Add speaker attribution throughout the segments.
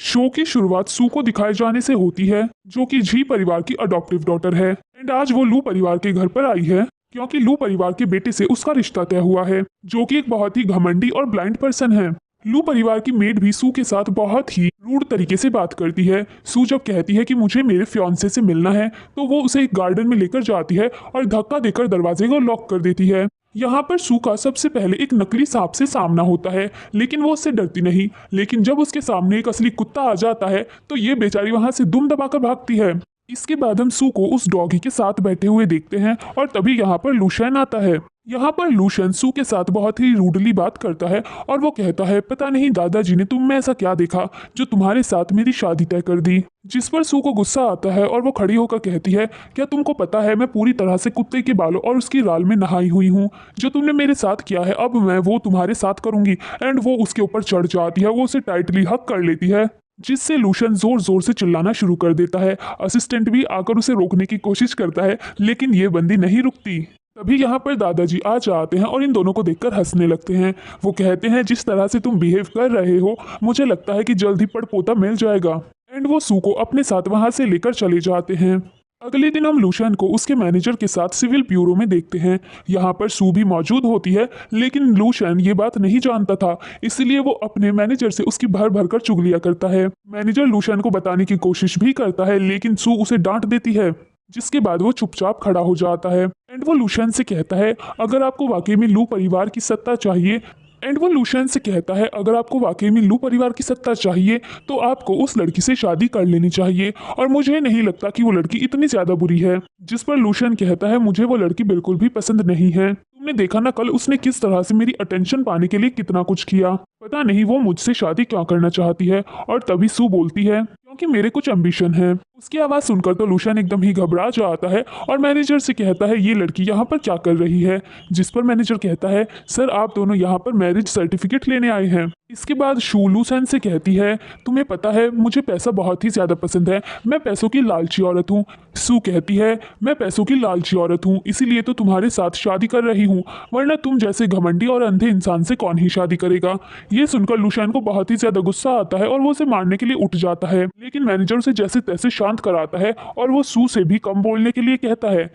Speaker 1: Show की शुरुआत सू को दिखाए जाने से होती है, जो कि जी परिवार की अडॉप्टिव डॉटर है। एंड आज वो लू परिवार के घर पर आई है क्योंकि लू परिवार के बेटे से उसका रिश्ता तय हुआ है, जो कि एक बहुत ही घमंडी और ब्लाइंड पर्सन है। लू परिवार की मेड भी सू के साथ बहुत ही रूड तरीके से बात करती है। सू जब कहती है कि मुझे मेरे फियांसे से मिलना है, तो वो उसे एक गार्डन में लेकर जाती है और धक्का देकर दरवाजे को लॉक कर देती है। यहाँ पर सू का सबसे पहले एक नकली सांप से सामना होता है, लेकिन वो उससे डरती नहीं। लेकिन जब उसके सामने एक असली कुत्ता आ जाता है, तो ये बेचारी वहां से दुम दबाकर भागती है। इसके बाद हम सू को उस डॉगी के साथ बैठे हुए देखते हैं और तभी यहाँ पर लूशियन आता है। यहाँ पर लूशियन सू के साथ बहुत ही रूडली बात करता है और वो कहता है, पता नहीं दादाजी ने तुम में ऐसा क्या देखा जो तुम्हारे साथ मेरी शादी तय कर दी। जिस पर सू को गुस्सा आता है और वो खड़ी होकर कहती है, क्या तुमको पता है मैं पूरी तरह से कुत्ते के बालों और उसकी राल में नहाई हुई हूँ। जो तुमने मेरे साथ किया है अब मैं वो तुम्हारे साथ करूंगी। एंड वो उसके ऊपर चढ़ जाती है, वो उसे टाइटली हक कर लेती है, जिससे लूशन जोर जोर से चिल्लाना शुरू कर देता है। असिस्टेंट भी आकर उसे रोकने की कोशिश करता है, लेकिन ये बंदी नहीं रुकती। तभी यहाँ पर दादाजी आ जाते हैं और इन दोनों को देखकर हंसने लगते हैं। वो कहते हैं, जिस तरह से तुम बिहेव कर रहे हो मुझे लगता है कि जल्द ही पड़पोता मिल जाएगा। एंड वो सू को अपने साथ वहां से लेकर चले जाते हैं। अगले दिन हम लूशन को उसके मैनेजर के साथ सिविल ब्यूरो में देखते हैं। यहाँ पर सू भी मौजूद होती है, लेकिन लूशन ये बात नहीं जानता था, इसलिए वो अपने मैनेजर से उसकी भर भर कर चुगलियां करता है। मैनेजर लूशन को बताने की कोशिश भी करता है, लेकिन सू उसे डांट देती है, जिसके बाद वो चुपचाप खड़ा हो जाता है। एंड वो लूशन से कहता है, अगर आपको वाकई में लू परिवार की सत्ता चाहिए अगर आपको वाकई में लू परिवार की सत्ता चाहिए तो आपको उस लड़की से शादी कर लेनी चाहिए, और मुझे नहीं लगता कि वो लड़की इतनी ज्यादा बुरी है। जिस पर लूशन कहता है, मुझे वो लड़की बिल्कुल भी पसंद नहीं है। तुमने देखा ना कल उसने किस तरह से मेरी अटेंशन पाने के लिए कितना कुछ किया। पता नहीं वो मुझसे शादी क्यों करना चाहती है। और तभी सू बोलती है, क्योंकि मेरे कुछ एम्बिशन है। उसकी आवाज सुनकर तो लूशन एकदम ही घबरा जाता है और मैनेजर से कहता है, ये लड़की यहाँ पर क्या कर रही है। जिस पर मैनेजर कहता है, सर आप दोनों यहाँ पर मैरिज सर्टिफिकेट लेने आए हैं। इसके बाद शू लूसन से कहती है, तुम्हें पता है मुझे पैसा बहुत ही ज्यादा पसंद है, मैं पैसों की लालची औरत हूँ। सू कहती है, मैं पैसों की लालची औरत हूँ इसीलिए तो तुम्हारे साथ शादी कर रही हूँ, वरना तुम जैसे घमंडी और अंधे इंसान से कौन ही शादी करेगा। ये सुनकर लूशन को बहुत ही ज्यादा गुस्सा आता है और वो उसे मारने के लिए उठ जाता है, लेकिन मैनेजर उसे जैसे तैसे शांत कराता है और वो सू से भी कम बोलने के लिए कहता है।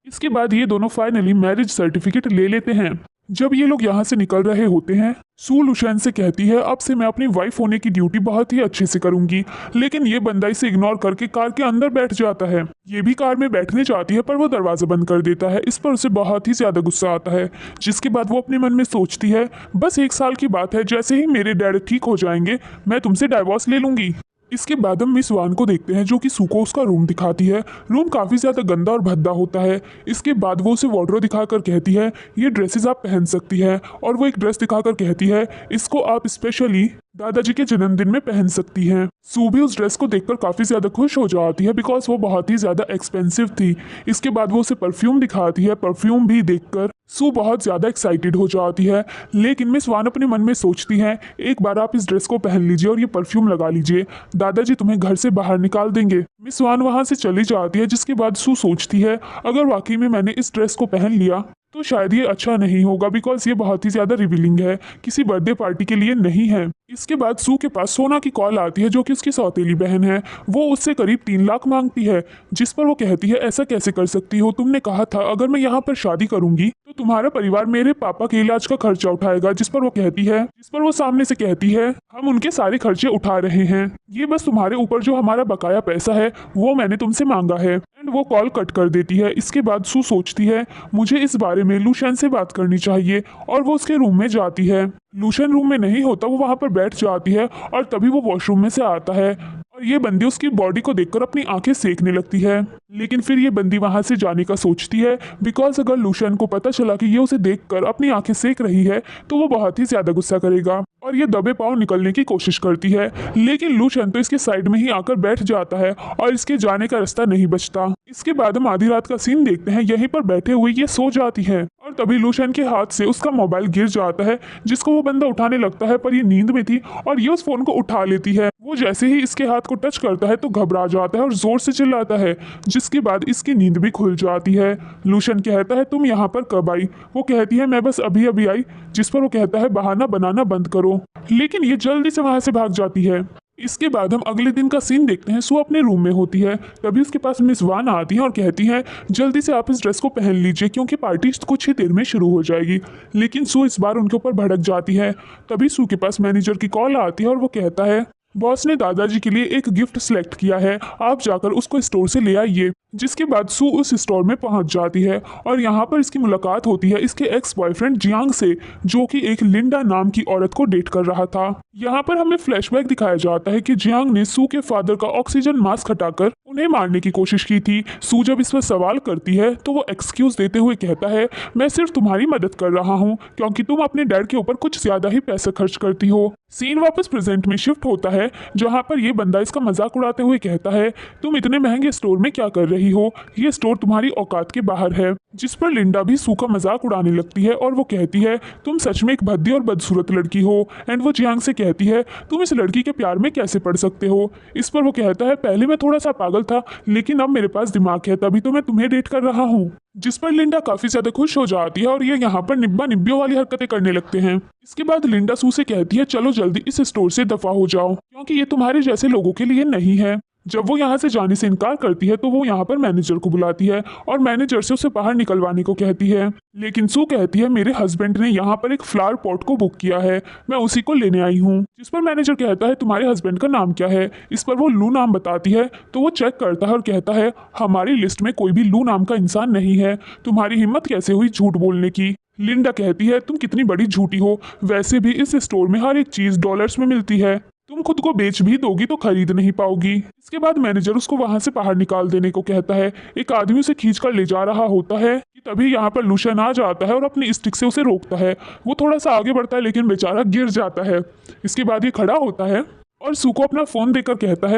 Speaker 1: इसके बाद ये दोनों फाइनली मैरिज सर्टिफिकेट ले लेते हैं। जब ये लोग यहाँ से निकल रहे होते हैं, सू लूशन से कहती है, अब से मैं अपनी वाइफ होने की ड्यूटी बहुत ही अच्छे से करूंगी। लेकिन ये बंदा इसे इग्नोर करके कार के अंदर बैठ जाता है। ये भी कार में बैठने चाहती है, पर वो दरवाजा बंद कर देता है। इस पर उसे बहुत ही ज्यादा गुस्सा आता है, जिसके बाद वो अपने मन में सोचती है, बस 1 साल की बात है, जैसे ही मेरे डैड ठीक हो जाएंगे मैं तुमसे डाइवोर्स ले लूंगी। इसके बाद हम मिस वान को देखते हैं, जो कि सू को उसका रूम दिखाती है। रूम काफ़ी ज़्यादा गंदा और भद्दा होता है। इसके बाद वो उसे वार्डरोब दिखाकर कहती है, ये ड्रेसेस आप पहन सकती है, और वो एक ड्रेस दिखाकर कहती है, इसको आप स्पेशली दादाजी के जन्मदिन में पहन सकती हैं। सू भी उस ड्रेस को देखकर काफ़ी ज़्यादा खुश हो जाती है, बिकॉज वो बहुत ही ज़्यादा एक्सपेंसिव थी। इसके बाद वो उसे परफ्यूम दिखाती है। परफ्यूम भी देखकर सू बहुत ज़्यादा एक्साइटेड हो जाती है, लेकिन मिस वान अपने मन में सोचती हैं, एक बार आप इस ड्रेस को पहन लीजिए और ये परफ्यूम लगा लीजिए, दादाजी तुम्हें घर से बाहर निकाल देंगे। मिस वान वहाँ से चली जाती है, जिसके बाद सू सोचती है, अगर वाकई में मैंने इस ड्रेस को पहन लिया तो शायद ये अच्छा नहीं होगा, बिकॉज ये बहुत ही ज्यादा रिवीलिंग है, किसी बर्थडे पार्टी के लिए नहीं है। इसके बाद सू के पास सोना की कॉल आती है, जो कि उसकी सौतेली बहन है। वो उससे करीब 3 लाख मांगती है, जिस पर वो कहती है, ऐसा कैसे कर सकती हो, तुमने कहा था अगर मैं यहाँ पर शादी करूंगी तो तुम्हारा परिवार मेरे पापा के इलाज का खर्चा उठाएगा। जिस पर वो सामने से कहती है, हम उनके सारे खर्चे उठा रहे हैं, ये बस तुम्हारे ऊपर जो हमारा बकाया पैसा है वो मैंने तुमसे मांगा है। एंड वो कॉल कट कर देती है। इसके बाद सू सोचती है, मुझे इस बारे में लूशन से बात करनी चाहिए, और वो उसके रूम में जाती है। लूशन रूम में नहीं होता, वो वहां पर बैठ जाती है और तभी वो वॉशरूम में से आता है और ये बंदी उसकी बॉडी को देखकर अपनी आंखें सेकने लगती है। लेकिन फिर ये बंदी वहां से जाने का सोचती है, बिकॉज अगर लूशन को पता चला कि ये उसे देखकर अपनी आंखें सेक रही है तो वो बहुत ही ज्यादा गुस्सा करेगा और ये दबे पांव निकलने की कोशिश करती है। लेकिन लूशन तो इसके साइड में ही आकर बैठ जाता है और इसके जाने का रास्ता नहीं बचता। इसके बाद हम आधी रात का सीन देखते हैं, यहीं पर बैठे हुए ये सो जाती है और तभी लूशन के हाथ से उसका मोबाइल गिर जाता है, जिसको वो बंदा उठाने लगता है, पर ये नींद में थी और ये उस फोन को उठा लेती है। वो जैसे ही इसके हाथ को टच करता है तो घबरा जाता है और जोर से चिल्लाता है, जिसके बाद इसकी नींद भी खुल जाती है। लूशन कहता है, तुम यहाँ पर कब आई? वो कहती है, मैं बस अभी अभी आई। जिस पर वो कहता है, बहाना बनाना बंद करो। लेकिन ये जल्दी से वहां से भाग जाती है। इसके बाद हम अगले दिन का सीन देखते हैं। सू अपने रूम में होती है, तभी उसके पास मिस वान आती है और कहती है जल्दी से आप इस ड्रेस को पहन लीजिए क्योंकि पार्टी कुछ ही देर में शुरू हो जाएगी। लेकिन सू इस बार उनके ऊपर भड़क जाती है। तभी सू के पास मैनेजर की कॉल आती है और वो कहता है बॉस ने दादाजी के लिए एक गिफ्ट सिलेक्ट किया है, आप जाकर उसको स्टोर से ले आइए। जिसके बाद सू उस स्टोर में पहुंच जाती है और यहाँ पर इसकी मुलाकात होती है इसके एक्स बॉयफ्रेंड जियांग से, जो कि एक लिंडा नाम की औरत को डेट कर रहा था। यहाँ पर हमें फ्लैशबैक दिखाया जाता है कि जियांग ने सू के फादर का ऑक्सीजन मास्क हटाकर उन्हें मारने की कोशिश की थी। सू जब इस पर सवाल करती है तो वो एक्सक्यूज देते हुए कहता है मैं सिर्फ तुम्हारी मदद कर रहा हूँ क्योंकि तुम अपने डैड के ऊपर कुछ ज्यादा ही पैसा खर्च करती हो। सीन वापस प्रेजेंट में शिफ्ट होता है जहाँ पर ये बंदा इसका मजाक उड़ाते हुए कहता है तुम इतने महंगे स्टोर में क्या कर रही हो, ये स्टोर तुम्हारी औकात के बाहर है। जिस पर लिंडा भी सू का मजाक उड़ाने लगती है और वो कहती है तुम सच में एक भद्दी और बदसूरत लड़की हो। एंड वो जियांग से कहती है तुम इस लड़की के प्यार में कैसे पड़ सकते हो। इस पर वो कहता है पहले मैं थोड़ा सा पागल था लेकिन अब मेरे पास दिमाग है तभी तो मैं तुम्हें डेट कर रहा हूँ। जिस पर लिंडा काफी ज्यादा खुश हो जाती है और ये यहाँ पर निब्बा निब्बियों वाली हरकतें करने लगते हैं। इसके बाद लिंडा सू से कहती है चलो जल्दी इस स्टोर से दफा हो जाओ क्योंकि ये तुम्हारे जैसे लोगों के लिए नहीं है। जब वो यहाँ से जाने से इनकार करती है तो वो यहाँ पर मैनेजर को बुलाती है और मैनेजर से उसे बाहर निकलवाने को कहती है। लेकिन सू कहती है मेरे हस्बैंड ने यहाँ पर एक फ्लावर पॉट को बुक किया है, मैं उसी को लेने आई हूँ। जिस पर मैनेजर कहता है तुम्हारे हस्बैंड का नाम क्या है। इस पर वो लू नाम बताती है तो वो चेक करता है और कहता है हमारी लिस्ट में कोई भी लू नाम का इंसान नहीं है, तुम्हारी हिम्मत कैसे हुई झूठ बोलने की। लिंडा कहती है तुम कितनी बड़ी झूठी हो, वैसे भी इस स्टोर में हर एक चीज डॉलर्स में मिलती है, तुम खुद को बेच भी दोगी तो खरीद नहीं पाओगी। इसके बाद मैनेजर उसको वहां से बाहर निकाल देने को कहता है। एक आदमी उसे खींच कर ले जा रहा होता है कि तभी यहाँ पर लूशन आ जाता है और अपनी स्टिक से उसे रोकता है। वो थोड़ा सा आगे बढ़ता है लेकिन बेचारा गिर जाता है। इसके बाद ये खड़ा होता है और सू को अपना फोन देकर कहता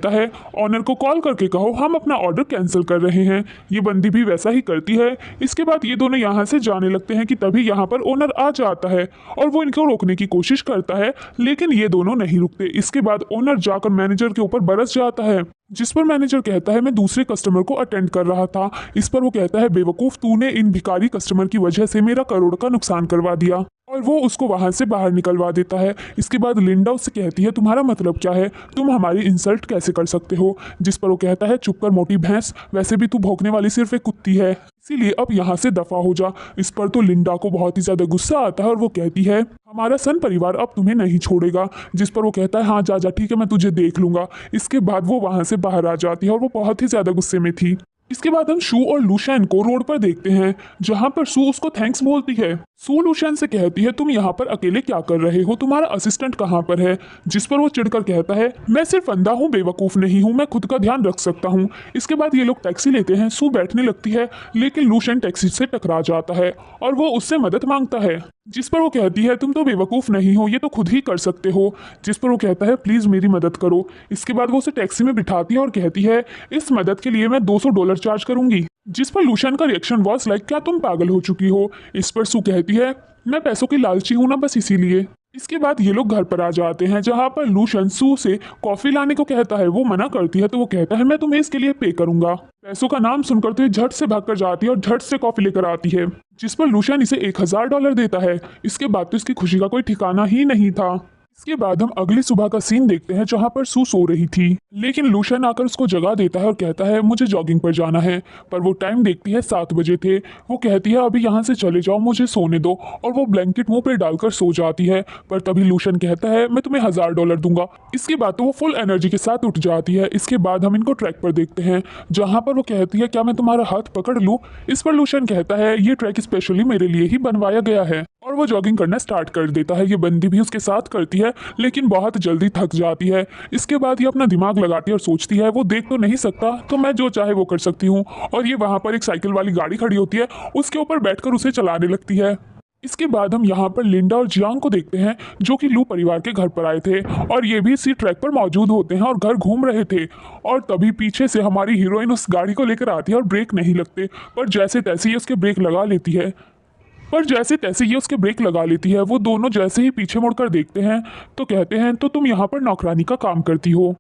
Speaker 1: है ऑनर को कॉल करके कहो हम अपना ऑर्डर कैंसिल कर रहे हैं। ये बंदी भी वैसा ही करती है। इसके बाद ये दोनों यहाँ से जाने लगते हैं कि तभी यहाँ पर ओनर आ जाता है और वो इनको रोकने की कोशिश करता है लेकिन ये दोनों नहीं रुकते। इसके बाद ओनर जाकर मैनेजर के ऊपर बरस जाता है। जिस पर मैनेजर कहता है मैं दूसरे कस्टमर को अटेंड कर रहा था। इस पर वो कहता है बेवकूफ़, तूने इन भिखारी कस्टमर की वजह से मेरा करोड़ का नुकसान करवा दिया और वो उसको वहां से बाहर निकलवा देता है। इसके बाद लिंडा उससे कहती है तुम्हारा मतलब क्या है, तुम हमारी इंसल्ट कैसे कर सकते हो। जिस पर वो कहता है चुप कर मोटी भैंस, वैसे भी तू भौंकने वाली सिर्फ एक कुत्ती है, इसीलिए अब यहाँ से दफा हो जा। इस पर तो लिंडा को बहुत ही ज्यादा गुस्सा आता है और वो कहती है हमारा सन परिवार अब तुम्हें नहीं छोड़ेगा। जिस पर वो कहता है हाँ जा जा ठीक है मैं तुझे देख लूंगा। इसके बाद वो वहां से बाहर आ जाती है और वो बहुत ही ज्यादा गुस्से में थी। इसके बाद हम शू और लूशैन को रोड पर देखते हैं जहां पर शू उसको थैंक्स बोलती है। सू लूशैन से कहती है तुम यहाँ पर अकेले क्या कर रहे हो, तुम्हारा असिस्टेंट कहाँ पर है। जिस पर वो चिढ़कर कहता है मैं सिर्फ अंधा हूँ, बेवकूफ़ नहीं हूँ, मैं खुद का ध्यान रख सकता हूँ। इसके बाद ये लोग टैक्सी लेते हैं। सू बैठने लगती है लेकिन लूशैन टैक्सी से टकरा जाता है और वो उससे मदद मांगता है। जिस पर वो कहती है तुम तो बेवकूफ़ नहीं हो, ये तो खुद ही कर सकते हो। जिस पर वो कहता है प्लीज़ मेरी मदद करो। इसके बाद वो उसे टैक्सी में बिठाती है और कहती है इस मदद के लिए मैं $200 चार्ज करूंगी। जिस पर लूशन का रिएक्शन वॉज लाइक क्या तुम पागल हो चुकी हो। इस पर सू कहती है मैं पैसों की लालची हूं ना, बस इसीलिए। इसके बाद ये लोग घर पर आ जाते हैं जहां पर लूशन सू से कॉफी लाने को कहता है। वो मना करती है तो वो कहता है मैं तुम्हें इसके लिए पे करूंगा। पैसों का नाम सुनकर तो ये झट से भागकर जाती है और झट से कॉफी लेकर आती है। जिस पर लूशन इसे $1000 देता है। इसके बाद तो इसकी खुशी का कोई ठिकाना ही नहीं था। इसके बाद हम अगली सुबह का सीन देखते हैं जहां पर सू सो रही थी लेकिन लूशन आकर उसको जगा देता है और कहता है मुझे जॉगिंग पर जाना है। पर वो टाइम देखती है 7 बजे थे। वो कहती है अभी यहाँ से चले जाओ, मुझे सोने दो, और वो ब्लैंकेट मुंह पे डालकर सो जाती है। पर तभी लूशन कहता है मैं तुम्हें $1000 दूंगा। इसके बाद तो वो फुल एनर्जी के साथ उठ जाती है। इसके बाद हम इनको ट्रैक पर देखते हैं जहाँ पर वो कहती है क्या मैं तुम्हारा हाथ पकड़ लूँ। इस पर लूशन कहता है ये ट्रैक स्पेशली मेरे लिए ही बनवाया गया है और वो जॉगिंग करना स्टार्ट कर देता है। ये बंदी भी उसके साथ करती है लेकिन बहुत जल्दी थक जाती है। इसके बाद ये अपना दिमाग लगाती है और सोचती है वो देख तो नहीं सकता तो मैं जो चाहे वो कर सकती हूँ। और ये वहाँ पर एक साइकिल वाली गाड़ी खड़ी होती है, उसके ऊपर बैठकर उसे चलाने लगती है। इसके बाद हम यहाँ पर लिंडा और जियांग को देखते हैं जो कि लू परिवार के घर पर आए थे और ये भी इसी ट्रैक पर मौजूद होते हैं और घर घूम रहे थे। और तभी पीछे से हमारी हीरोइन उस गाड़ी को लेकर आती है और ब्रेक नहीं लगते, पर जैसे तैसे ये उसके ब्रेक लगा लेती है। वो दोनों जैसे ही पीछे मुड़कर देखते हैं तो कहते हैं तो तुम यहाँ पर नौकरानी का काम करती हो।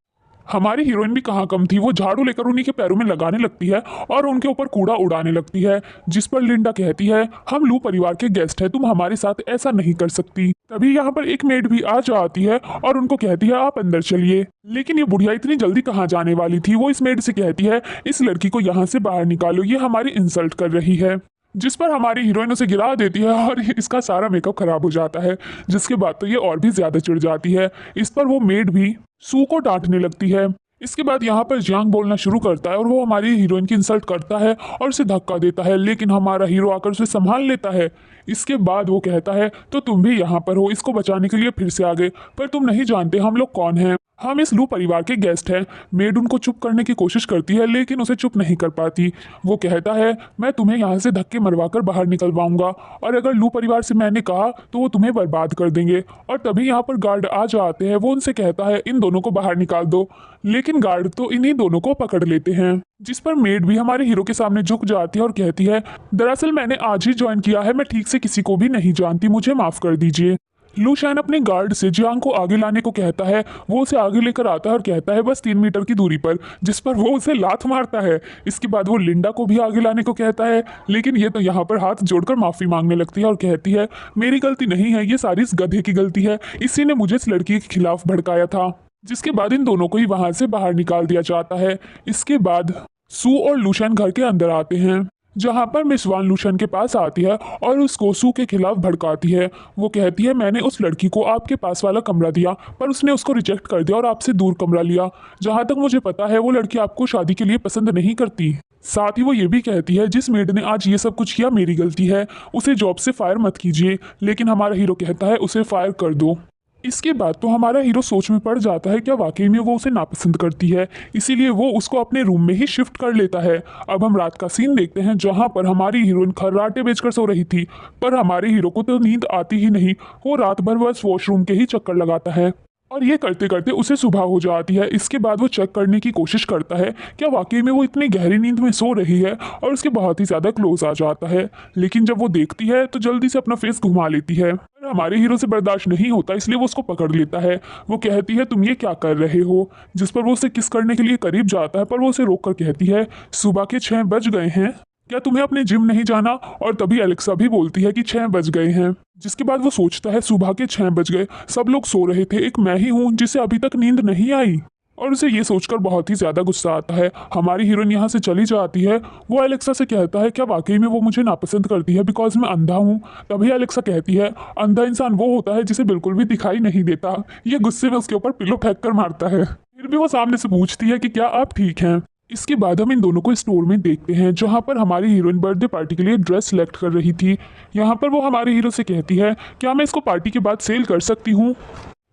Speaker 1: हमारी हीरोइन भी कहाँ कम थी, वो झाड़ू लेकर उन्हीं के पैरों में लगाने लगती है और उनके ऊपर कूड़ा उड़ाने लगती है, जिस पर लिंडा कहती है हम लू परिवार के गेस्ट हैं, तुम हमारे साथ ऐसा नहीं कर सकती। तभी यहाँ पर एक मेड भी आ जाती है और उनको कहती है आप अंदर चलिए। लेकिन ये बुढ़िया इतनी जल्दी कहाँ जाने वाली थी, वो इस मेड से कहती है इस लड़की को यहाँ से बाहर निकालो, ये हमारी इंसल्ट कर रही है। जिस पर हमारी हीरोइन उसे गिरा देती है और इसका सारा मेकअप खराब हो जाता है, जिसके बाद तो ये और भी ज्यादा चिढ़ जाती है। इस पर वो मेड भी सू को डांटने लगती है। इसके बाद यहाँ पर जियांग बोलना शुरू करता है और वो हमारी हीरोइन की इंसल्ट करता है और उसे धक्का देता है, लेकिन हमारा हीरो आकर उसे संभाल लेता है। इसके बाद वो कहता है तो तुम भी यहाँ पर हो, इसको बचाने के लिए फिर से आ गए, पर तुम नहीं जानते हम लोग कौन हैं, हम इस लू परिवार के गेस्ट हैं। मेड उनको चुप करने की कोशिश करती है लेकिन उसे चुप नहीं कर पाती। वो कहता है मैं तुम्हें यहाँ से धक्के मरवाकर बाहर निकलवाऊंगा और अगर लू परिवार से मैंने कहा तो वो तुम्हें बर्बाद कर देंगे। और तभी यहाँ पर गार्ड आ जाते हैं, वो उनसे कहता है इन दोनों को बाहर निकाल दो, लेकिन गार्ड तो इन्हीं दोनों को पकड़ लेते हैं। जिस पर मेड भी हमारे हीरो के सामने झुक जाती है और कहती है दरअसल मैंने आज ही ज्वाइन किया है, मैं ठीक से किसी को भी नहीं जानती, मुझे माफ कर दीजिए। लू शैन अपने गार्ड से जियांग को आगे लाने को कहता है, वो उसे आगे लेकर आता है और कहता है बस 3 मीटर की दूरी पर, जिस पर वो उसे लात मारता है। इसके बाद वो लिंडा को भी आगे लाने को कहता है, लेकिन ये तो यहाँ पर हाथ जोड़कर माफी मांगने लगती है और कहती है मेरी गलती नहीं है, ये सारी इस गधे की गलती है, इसी ने मुझे इस लड़की के खिलाफ भड़काया था। जिसके बाद इन दोनों को ही वहां से बाहर निकाल दिया जाता है। इसके बाद सू और लूशन घर के अंदर आते हैं, जहां पर मिस वान लूशन के पास आती है और उसको सू के खिलाफ भड़काती है। वो कहती है मैंने उस लड़की को आपके पास वाला कमरा दिया पर उसने उसको रिजेक्ट कर दिया और आपसे दूर कमरा लिया। जहां तक मुझे पता है वो लड़की आपको शादी के लिए पसंद नहीं करती। साथ ही वो ये भी कहती है जिस मेड ने आज ये सब कुछ किया मेरी गलती है, उसे जॉब से फायर मत कीजिए। लेकिन हमारा हीरो कहता है उसे फायर कर दो। इसके बाद तो हमारा हीरो सोच में पड़ जाता है क्या वाकई में वो उसे नापसंद करती है, इसीलिए वो उसको अपने रूम में ही शिफ्ट कर लेता है। अब हम रात का सीन देखते हैं जहां पर हमारी हीरोइन खर्राटे बेचकर सो रही थी, पर हमारे हीरो को तो नींद आती ही नहीं, वो रात भर बस वॉशरूम के ही चक्कर लगाता है और ये करते करते उसे सुबह हो जाती है। इसके बाद वो चेक करने की कोशिश करता है क्या वाकई में वो इतनी गहरी नींद में सो रही है और उसके बहुत ही ज्यादा क्लोज आ जाता है। लेकिन जब वो देखती है तो जल्दी से अपना फेस घुमा लेती है, पर हमारे हीरो से बर्दाश्त नहीं होता इसलिए वो उसको पकड़ लेता है। वो कहती है तुम ये क्या कर रहे हो, जिस पर वो उसे किस करने के लिए करीब जाता है, पर वो उसे रोक कर कहती है सुबह के 6 बज गए हैं, क्या तुम्हें अपने जिम नहीं जाना। और तभी एलेक्सा भी बोलती है कि 6 बज गए हैं। जिसके बाद वो सोचता है सुबह के 6 बज गए, सब लोग सो रहे थे, एक मैं ही हूँ जिसे अभी तक नींद नहीं आई। और उसे ये सोचकर बहुत ही ज्यादा गुस्सा आता है। हमारी हीरोइन यहाँ से चली जाती है। वो एलेक्सा से कहता है क्या वाकई में वो मुझे नापसंद करती है बिकॉज मैं अंधा हूँ। तभी एलेक्सा कहती है अंधा इंसान वो होता है जिसे बिल्कुल भी दिखाई नहीं देता। ये गुस्से में उसके ऊपर पिलो फेंक कर मारता है। फिर भी वो सामने से पूछती है कि क्या आप ठीक हैं। इसके बाद हम इन दोनों को स्टोर में देखते हैं जहां पर हमारी हीरोइन बर्थडे पार्टी के लिए ड्रेस सेलेक्ट कर रही थी। यहाँ पर वो हमारे हीरो से कहती है क्या मैं इसको पार्टी के बाद सेल कर सकती हूँ,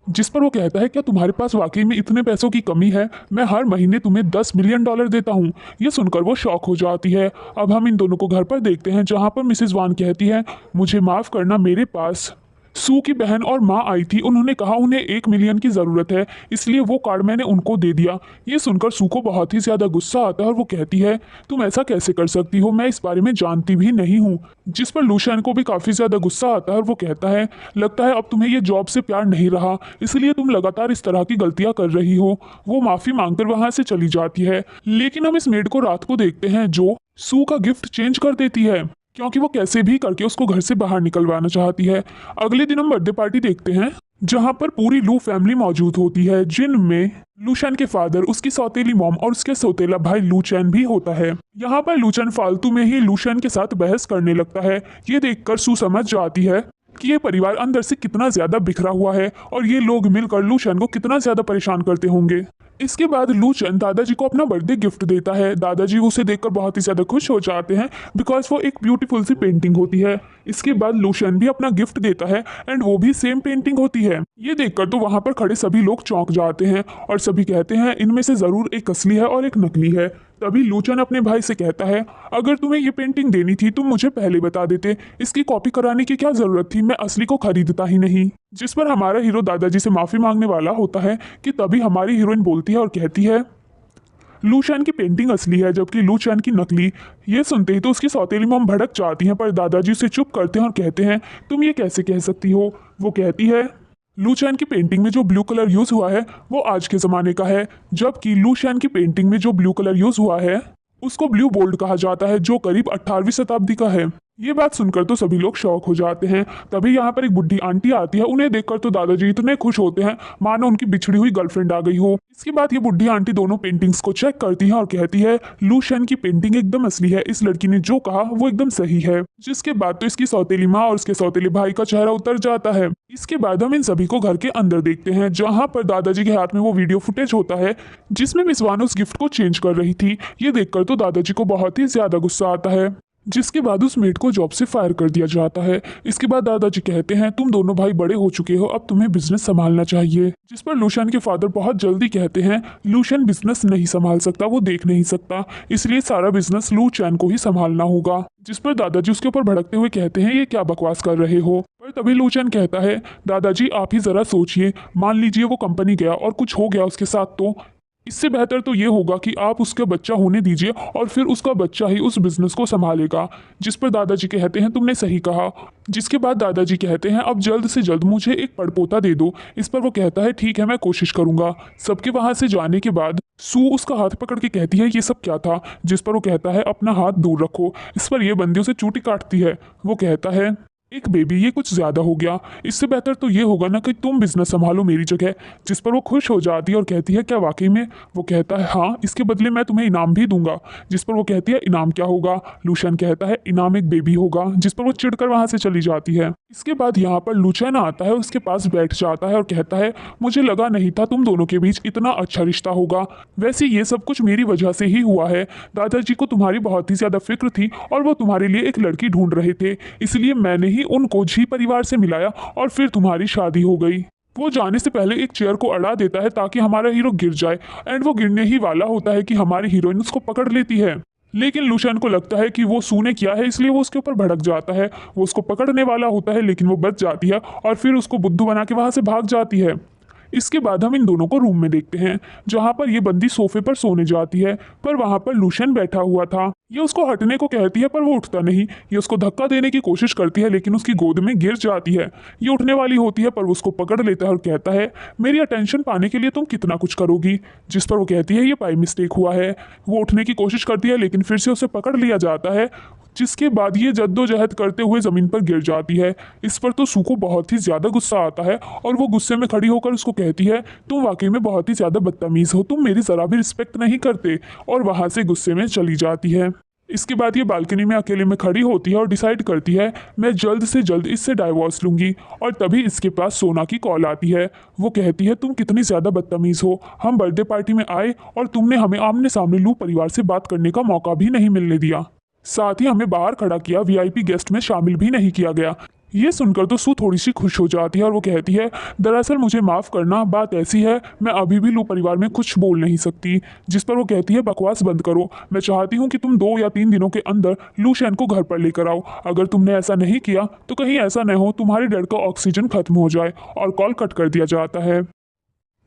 Speaker 1: जिस पर वो कहता है क्या तुम्हारे पास वाकई में इतने पैसों की कमी है, मैं हर महीने तुम्हें $10 मिलियन देता हूँ। ये सुनकर वो शॉक हो जाती है। अब हम इन दोनों को घर पर देखते हैं जहाँ पर मिसेज वान कहती है मुझे माफ़ करना, मेरे पास सू की बहन और माँ आई थी, उन्होंने कहा उन्हें 1 मिलियन की ज़रूरत है, इसलिए वो कार्ड मैंने उनको दे दिया। ये सुनकर सू को बहुत ही ज़्यादा गुस्सा आता है और वो कहती है तुम ऐसा कैसे कर सकती हो, मैं इस बारे में जानती भी नहीं हूँ। जिस पर लूशन को भी काफ़ी ज़्यादा गुस्सा आता है और वो कहता है लगता है अब तुम्हें ये जॉब से प्यार नहीं रहा, इसलिए तुम लगातार इस तरह की गलतियाँ कर रही हो। वो माफ़ी मांगकर वहाँ से चली जाती है। लेकिन हम इस मेड को रात को देखते हैं जो सू का गिफ्ट चेंज कर देती है, क्योंकि वो कैसे भी करके उसको घर से बाहर निकलवाना चाहती है। अगले दिन हम बर्थडे पार्टी देखते हैं जहां पर पूरी लू फैमिली मौजूद होती है, जिनमें लूशन के फादर, उसकी सौतेली मॉम और उसके सौतेला भाई लूचैन भी होता है। यहाँ पर लूचैन फालतू में ही लूशन के साथ बहस करने लगता है। ये देखकर सू समझ जाती है कि ये परिवार अंदर से कितना ज्यादा बिखरा हुआ है और ये लोग मिलकर लूशन को कितना ज्यादा परेशान करते होंगे। इसके बाद लूचन दादाजी को अपना बर्थडे गिफ्ट देता है। दादाजी उसे देखकर बहुत ही ज्यादा खुश हो जाते हैं बिकॉज वो एक ब्यूटीफुल सी पेंटिंग होती है। इसके बाद लूशन भी अपना गिफ्ट देता है एंड वो भी सेम पेंटिंग होती है। ये देखकर तो वहां पर खड़े सभी लोग चौंक जाते हैं और सभी कहते हैं इनमें से जरूर एक असली है और एक नकली है। तभी लूचन अपने भाई से कहता है अगर तुम्हें ये पेंटिंग देनी थी तुम मुझे पहले बता देते, इसकी कॉपी कराने की क्या जरूरत थी, मैं असली को खरीदता ही नहीं। जिस पर हमारा हीरो दादाजी से माफी मांगने वाला होता है कि तभी हमारी हीरोइन बोलती है और कहती है लूशन की पेंटिंग असली है जबकि लूशन की नकली। ये सुनते ही तो उसकी सौतेली मॉम भड़क जाती हैं, पर दादाजी उसे चुप करते हैं और कहते हैं तुम ये कैसे कह सकती हो। वो कहती है लू चैन की पेंटिंग में जो ब्लू कलर यूज हुआ है वो आज के जमाने का है, जबकि लू चैन की पेंटिंग में जो ब्लू कलर यूज हुआ है उसको ब्लू बोल्ड कहा जाता है, जो करीब 18वीं शताब्दी का है। ये बात सुनकर तो सभी लोग शॉक हो जाते हैं। तभी यहाँ पर एक बुढ़ी आंटी आती है। उन्हें देखकर तो दादाजी इतने खुश होते हैं मानो उनकी बिछड़ी हुई गर्लफ्रेंड आ गई हो। इसके बाद ये बुढ़ी आंटी दोनों पेंटिंग्स को चेक करती है और कहती है लू शेन की पेंटिंग एकदम असली है, इस लड़की ने जो कहा वो एकदम सही है। जिसके बाद तो इसकी सौतेली माँ और उसके सौतेले भाई का चेहरा उतर जाता है। इसके बाद हम इन सभी को घर के अंदर देखते हैं, जहाँ पर दादाजी के हाथ में वो वीडियो फुटेज होता है जिसमें मिस वान उस गिफ्ट को चेंज कर रही थी। ये देखकर तो दादाजी को बहुत ही ज्यादा गुस्सा आता है, जिसके बाद उस मेड को जॉब से फायर कर दिया जाता है। इसके बाद दादाजी कहते हैं तुम दोनों भाई बड़े हो चुके हो, अब तुम्हें बिजनेस संभालना चाहिए। जिस पर लूशन के फादर बहुत जल्दी कहते हैं लूशन बिजनेस नहीं संभाल सकता, वो देख नहीं सकता, इसलिए सारा बिजनेस लू चैन को ही संभालना होगा। जिस पर दादाजी उसके ऊपर भड़कते हुए कहते हैं ये क्या बकवास कर रहे हो। पर तभी लू चैन कहता है दादाजी आप ही जरा सोचिए, मान लीजिए वो कंपनी गया और कुछ हो गया उसके साथ, तो इससे बेहतर तो ये होगा कि आप उसका बच्चा होने दीजिए और फिर उसका बच्चा ही उस बिजनेस को संभालेगा। जिस पर दादाजी कहते हैं तुमने सही कहा। जिसके बाद दादाजी कहते हैं अब जल्द से जल्द मुझे एक पड़पोता दे दो। इस पर वो कहता है ठीक है मैं कोशिश करूंगा। सबके वहां से जाने के बाद सू उसका हाथ पकड़ के कहती है ये सब क्या था। जिस पर वो कहता है अपना हाथ दूर रखो। इस पर यह बंदी उसे चूटी काटती है। वो कहता है एक बेबी ये कुछ ज्यादा हो गया, इससे बेहतर तो ये होगा ना कि तुम बिजनेस संभालो मेरी जगह। जिस पर वो खुश हो जाती है और कहती है क्या वाकई में। वो कहता है हाँ, इसके बदले मैं तुम्हें इनाम भी दूंगा। जिस पर वो कहती है इनाम क्या होगा। लूशन कहता है इनाम एक बेबी होगा। जिस पर वो चिढ़कर वहां से चली जाती है। इसके बाद यहाँ पर लूचैन आता है, उसके पास बैठ जाता है और कहता है मुझे लगा नहीं था तुम दोनों के बीच इतना अच्छा रिश्ता होगा। वैसे ये सब कुछ मेरी वजह से ही हुआ है। दादाजी को तुम्हारी बहुत ही ज्यादा फिक्र थी और वो तुम्हारे लिए एक लड़की ढूंढ रहे थे, इसलिए मैंने ही उनको झी परिवार से मिलाया और फिर तुम्हारी शादी हो गई। वो जाने से पहले एक चेयर को अड़ा देता है ताकि हमारा हीरो गिर जाए, एंड वो गिरने ही वाला होता है कि हमारी हीरोइन उसको पकड़ लेती है। लेकिन लूशन को लगता है कि वो सू ने किया है, इसलिए वो उसके ऊपर भड़क जाता है। वो उसको पकड़ने वाला होता है लेकिन वो बच जाती है और फिर उसको बुद्धू बना के वहां से भाग जाती है। इसके बाद हम इन दोनों को रूम में देखते हैं, जहां पर ये बंदी सोफे पर सोने जाती है, पर वहां पर लूशन बैठा हुआ था। ये उसको हटने को कहती है पर वो उठता नहीं। ये उसको धक्का देने की कोशिश करती है लेकिन उसकी गोद में गिर जाती है। ये उठने वाली होती है पर वो उसको पकड़ लेता है और कहता है मेरी अटेंशन पाने के लिए तुम कितना कुछ करोगी। जिस पर वो कहती है ये बाई मिस्टेक हुआ है। वो उठने की कोशिश करती है लेकिन फिर से उसे पकड़ लिया जाता है, जिसके बाद ये जद्दोजहद करते हुए जमीन पर गिर जाती है। इस पर तो सू को बहुत ही ज्यादा गुस्सा आता है और वो गुस्से में खड़ी होकर उसको कहती है तुम वाकई में बहुत ही ज्यादा बदतमीज हो, तुम मेरी जरा भी रिस्पेक्ट नहीं करते, और वहां से गुस्से में चली जाती है। इसके बाद ये बालकनी में अकेले में खड़ी होती है और डिसाइड करती है मैं जल्द से जल्द इससे डाइवोर्स लूंगी। और तभी इसके पास सोना की कॉल आती है। वो कहती है तुम कितनी ज्यादा बदतमीज हो, हम बर्थडे पार्टी में आए और तुमने हमें आमने सामने लू परिवार से बात करने का मौका भी नहीं मिलने दिया, साथ ही हमें बाहर खड़ा किया, वीआईपी गेस्ट में शामिल भी नहीं किया गया। ये सुनकर तो सू थोड़ी सी खुश हो जाती है और वो कहती है दरअसल मुझे माफ़ करना, बात ऐसी है मैं अभी भी लू परिवार में कुछ बोल नहीं सकती। जिस पर वो कहती है बकवास बंद करो, मैं चाहती हूँ कि तुम 2 या 3 दिनों के अंदर लू शैन को घर पर लेकर आओ। अगर तुमने ऐसा नहीं किया तो कहीं ऐसा न हो तुम्हारे डैड का ऑक्सीजन खत्म हो जाए, और कॉल कट कर दिया जाता है।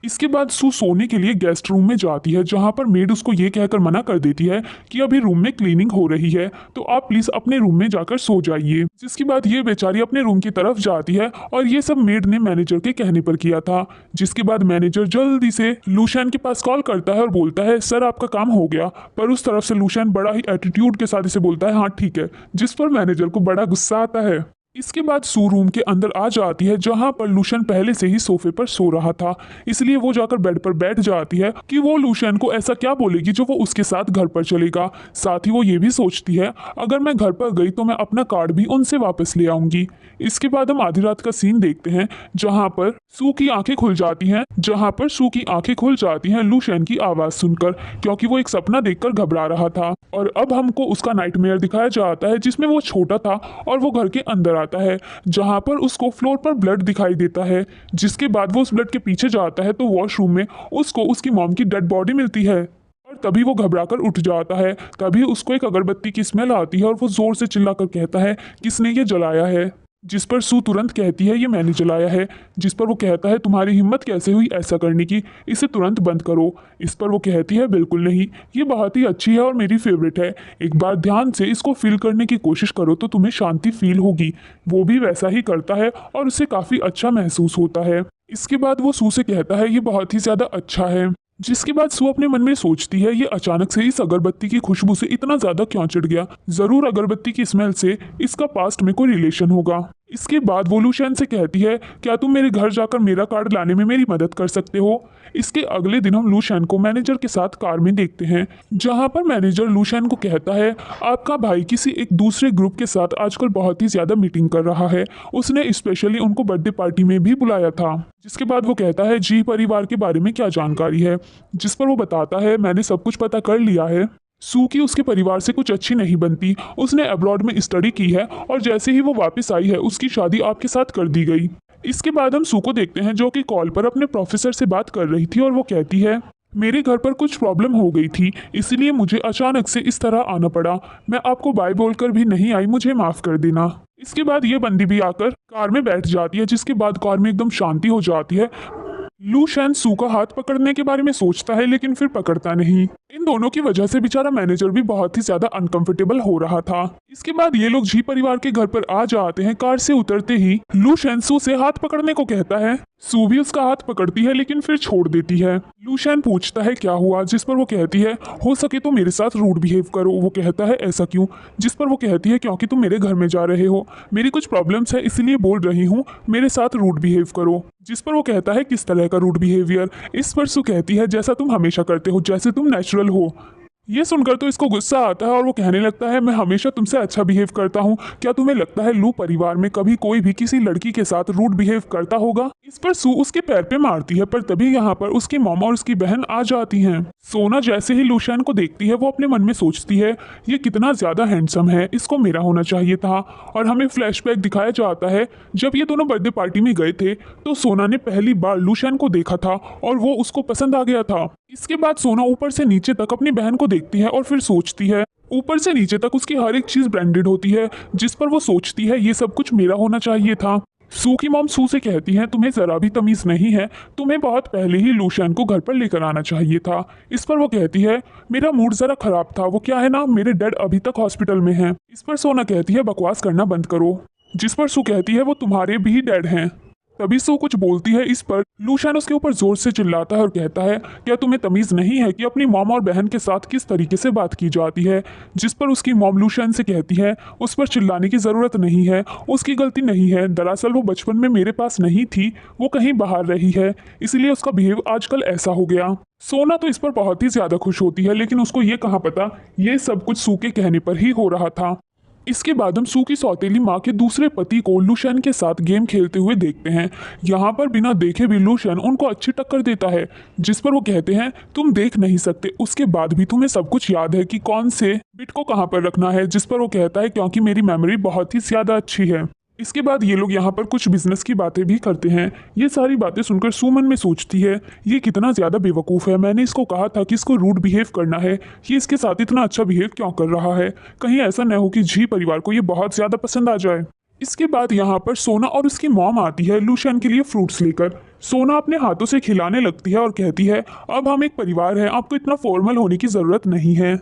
Speaker 1: इसके बाद सू सोने के लिए गेस्ट रूम में जाती है, जहां पर मेड उसको ये कहकर मना कर देती है कि अभी रूम में क्लीनिंग हो रही है तो आप प्लीज अपने रूम में जाकर सो जाइए। जिसके बाद ये बेचारी अपने रूम की तरफ जाती है और ये सब मेड ने मैनेजर के कहने पर किया था। जिसके बाद मैनेजर जल्दी से लूशन के पास कॉल करता है और बोलता है सर आपका काम हो गया, पर उस तरफ से लूशन बड़ा ही एटीट्यूड के साथ इसे बोलता है हाँ ठीक है, जिस पर मैनेजर को बड़ा गुस्सा आता है। इसके बाद सू रूम के अंदर आ जाती है, जहां पर लूशन पहले से ही सोफे पर सो रहा था, इसलिए वो जाकर बेड पर बैठ जाती है कि वो लूशन को ऐसा क्या बोलेगी जो वो उसके साथ घर पर चलेगा। साथ ही वो ये भी सोचती है अगर मैं घर पर गई तो मैं अपना कार्ड भी उनसे वापस ले आऊंगी। इसके बाद हम आधी रात का सीन देखते हैं, जहां पर सू की आंखें खुल जाती हैं लूशन की आवाज सुनकर, क्योंकि वो एक सपना देखकर घबरा रहा था। और अब हमको उसका नाइटमेयर दिखाया जाता है जिसमें वो छोटा था और वो घर के अंदर आता है, जहां पर उसको फ्लोर पर ब्लड दिखाई देता है। जिसके बाद वो उस ब्लड के पीछे जाता है तो वॉशरूम में उसको उसकी मॉम की डेड बॉडी मिलती है और तभी वो घबराकर उठ जाता है। तभी उसको एक अगरबत्ती की स्मेल आती है और वो जोर से चिल्लाकर कहता है किसने ये जलाया है। जिस पर सू तुरंत कहती है ये मैंने जलाया है। जिस पर वो कहता है तुम्हारी हिम्मत कैसे हुई ऐसा करने की, इसे तुरंत बंद करो। इस पर वो कहती है बिल्कुल नहीं, ये बहुत ही अच्छी है और मेरी फेवरेट है। एक बार ध्यान से इसको फील करने की कोशिश करो तो तुम्हें शांति फील होगी। वो भी वैसा ही करता है और उसे काफ़ी अच्छा महसूस होता है। इसके बाद वो सू से कहता है ये बहुत ही ज़्यादा अच्छा है। जिसके बाद सू अपने मन में सोचती है ये अचानक से इस अगरबत्ती की खुशबू से इतना ज्यादा क्यों चिढ़ गया, जरूर अगरबत्ती की स्मेल से इसका पास्ट में कोई रिलेशन होगा। इसके बाद वो लूशियन से कहती है क्या तुम मेरे घर जाकर मेरा कार्ड लाने में मेरी मदद कर सकते हो। इसके अगले दिन हम लूशियन को मैनेजर के साथ कार में देखते हैं, जहां पर मैनेजर लूशियन को कहता है आपका भाई किसी एक दूसरे ग्रुप के साथ आजकल बहुत ही ज्यादा मीटिंग कर रहा है, उसने स्पेशली उनको बर्थडे पार्टी में भी बुलाया था। जिसके बाद वो कहता है जी परिवार के बारे में क्या जानकारी है। जिस पर वो बताता है मैंने सब कुछ पता कर लिया है। सू की उसके परिवार से कुछ अच्छी नहीं बनती, उसने अब्रॉड में स्टडी की है और जैसे ही वो वापस आई है उसकी शादी आपके साथ कर दी गई। इसके बाद हम सू को देखते हैं जो कि कॉल पर अपने प्रोफेसर से बात कर रही थी और वो कहती है मेरे घर पर कुछ प्रॉब्लम हो गई थी इसलिए मुझे अचानक से इस तरह आना पड़ा, मैं आपको बाय बोलकर भी नहीं आई, मुझे माफ कर देना। इसके बाद ये बंदी भी आकर कार में बैठ जाती है, जिसके बाद कार में एकदम शांति हो जाती है। लूशियन सू का हाथ पकड़ने के बारे में सोचता है लेकिन फिर पकड़ता नहीं। इन दोनों की वजह से बेचारा मैनेजर भी बहुत ही ज्यादा अनकंफर्टेबल हो रहा था। इसके बाद ये लोग जी परिवार के घर पर आ जाते हैं। कार से उतरते ही लूशियन सू से हाथ पकड़ने को कहता है, सू भी उसका हाथ पकड़ती है लेकिन फिर छोड़ देती है। लूशियन पूछता है क्या हुआ, जिस पर वो कहती है हो सके तो मेरे साथ रूड बिहेव करो। वो कहता है ऐसा क्यों, जिस पर वो कहती है क्योंकि तुम मेरे घर में जा रहे हो, मेरी कुछ प्रॉब्लम्स है इसलिए बोल रही हूँ, मेरे साथ रूड बिहेव करो। जिस पर वो कहता है किस तरह का रूड बिहेवियर। इस पर सू कहती है जैसा तुम हमेशा करते हो, जैसे तुम नेचुरल हो। ये सुनकर तो इसको गुस्सा आता है और वो कहने लगता है मैं हमेशा तुमसे अच्छा बिहेव करता हूँ, क्या तुम्हें लगता है लू परिवार में कभी कोई भी किसी लड़की के साथ रूड बिहेव करता होगा। इस पर सू उसके पैर पे मारती है, पर तभी यहाँ पर उसकी मामा और उसकी बहन आ जाती हैं। सोना जैसे ही लूशियन को देखती है वो अपने मन में सोचती है ये कितना ज्यादा हैंडसम है, इसको मेरा होना चाहिए था। और हमें फ्लैशबैक दिखाया जाता है जब ये दोनों बर्थडे पार्टी में गए थे तो सोना ने पहली बार लूशियन को देखा था और वो उसको पसंद आ गया था। इसके बाद सोना ऊपर से नीचे तक अपनी बहन को देखती है और फिर सोचती है, ऊपर से नीचे तक उसकी हर एक चीज ब्रांडेड होती है, जिस पर वो सोचती है ये सब कुछ मेरा होना चाहिए था। सू की मॉम सू से कहती है तुम्हें जरा भी तमीज नहीं है, तुम्हें बहुत पहले ही लूशियन को घर पर लेकर आना चाहिए था। इस पर वो कहती है मेरा मूड जरा खराब था, वो क्या है ना मेरे डैड अभी तक हॉस्पिटल में हैं। इस पर सोना कहती है बकवास करना बंद करो। जिस पर सू कहती है वो तुम्हारे भी डैड हैं। तभी सू कुछ बोलती है, इस पर लूशियन उसके ऊपर जोर से चिल्लाता है और कहता है क्या तुम्हें तमीज नहीं है कि अपनी मॉम और बहन के साथ किस तरीके से बात की जाती है। जिस पर उसकी मॉम लूशियन से कहती है उस पर चिल्लाने की जरूरत नहीं है, उसकी गलती नहीं है, दरअसल वो बचपन में मेरे पास नहीं थी, वो कहीं बाहर रही है, इसलिए उसका बिहेव आजकल ऐसा हो गया। सोना तो इस पर बहुत ही ज्यादा खुश होती है लेकिन उसको ये कहाँ पता ये सब कुछ सू के कहने पर ही हो रहा था। इसके बाद हम सू की सौतेली माँ के दूसरे पति को लूशियन के साथ गेम खेलते हुए देखते हैं। यहाँ पर बिना देखे भी लूशियन उनको अच्छी टक्कर देता है, जिस पर वो कहते हैं तुम देख नहीं सकते, उसके बाद भी तुम्हें सब कुछ याद है कि कौन से बिट को कहाँ पर रखना है। जिस पर वो कहता है क्योंकि मेरी मेमोरी बहुत ही ज्यादा अच्छी है। इसके बाद ये लोग यहाँ पर कुछ बिजनेस की बातें भी करते हैं। ये सारी बातें सुनकर सू मन में सोचती है ये कितना ज़्यादा बेवकूफ़ है, मैंने इसको कहा था कि इसको रूड बिहेव करना है, ये इसके साथ इतना अच्छा बिहेव क्यों कर रहा है, कहीं ऐसा न हो कि जी परिवार को ये बहुत ज़्यादा पसंद आ जाए। इसके बाद यहाँ पर सोना और उसकी मॉम आती है लूशियन के लिए फ्रूट्स लेकर। सोना अपने हाथों से खिलाने लगती है और कहती है अब हम एक परिवार हैं, आपको इतना फॉर्मल होने की ज़रूरत नहीं है।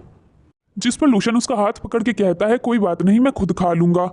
Speaker 1: जिस पर लूशियन उसका हाथ पकड़ के कहता है कोई बात नहीं, मैं खुद खा लूंगा।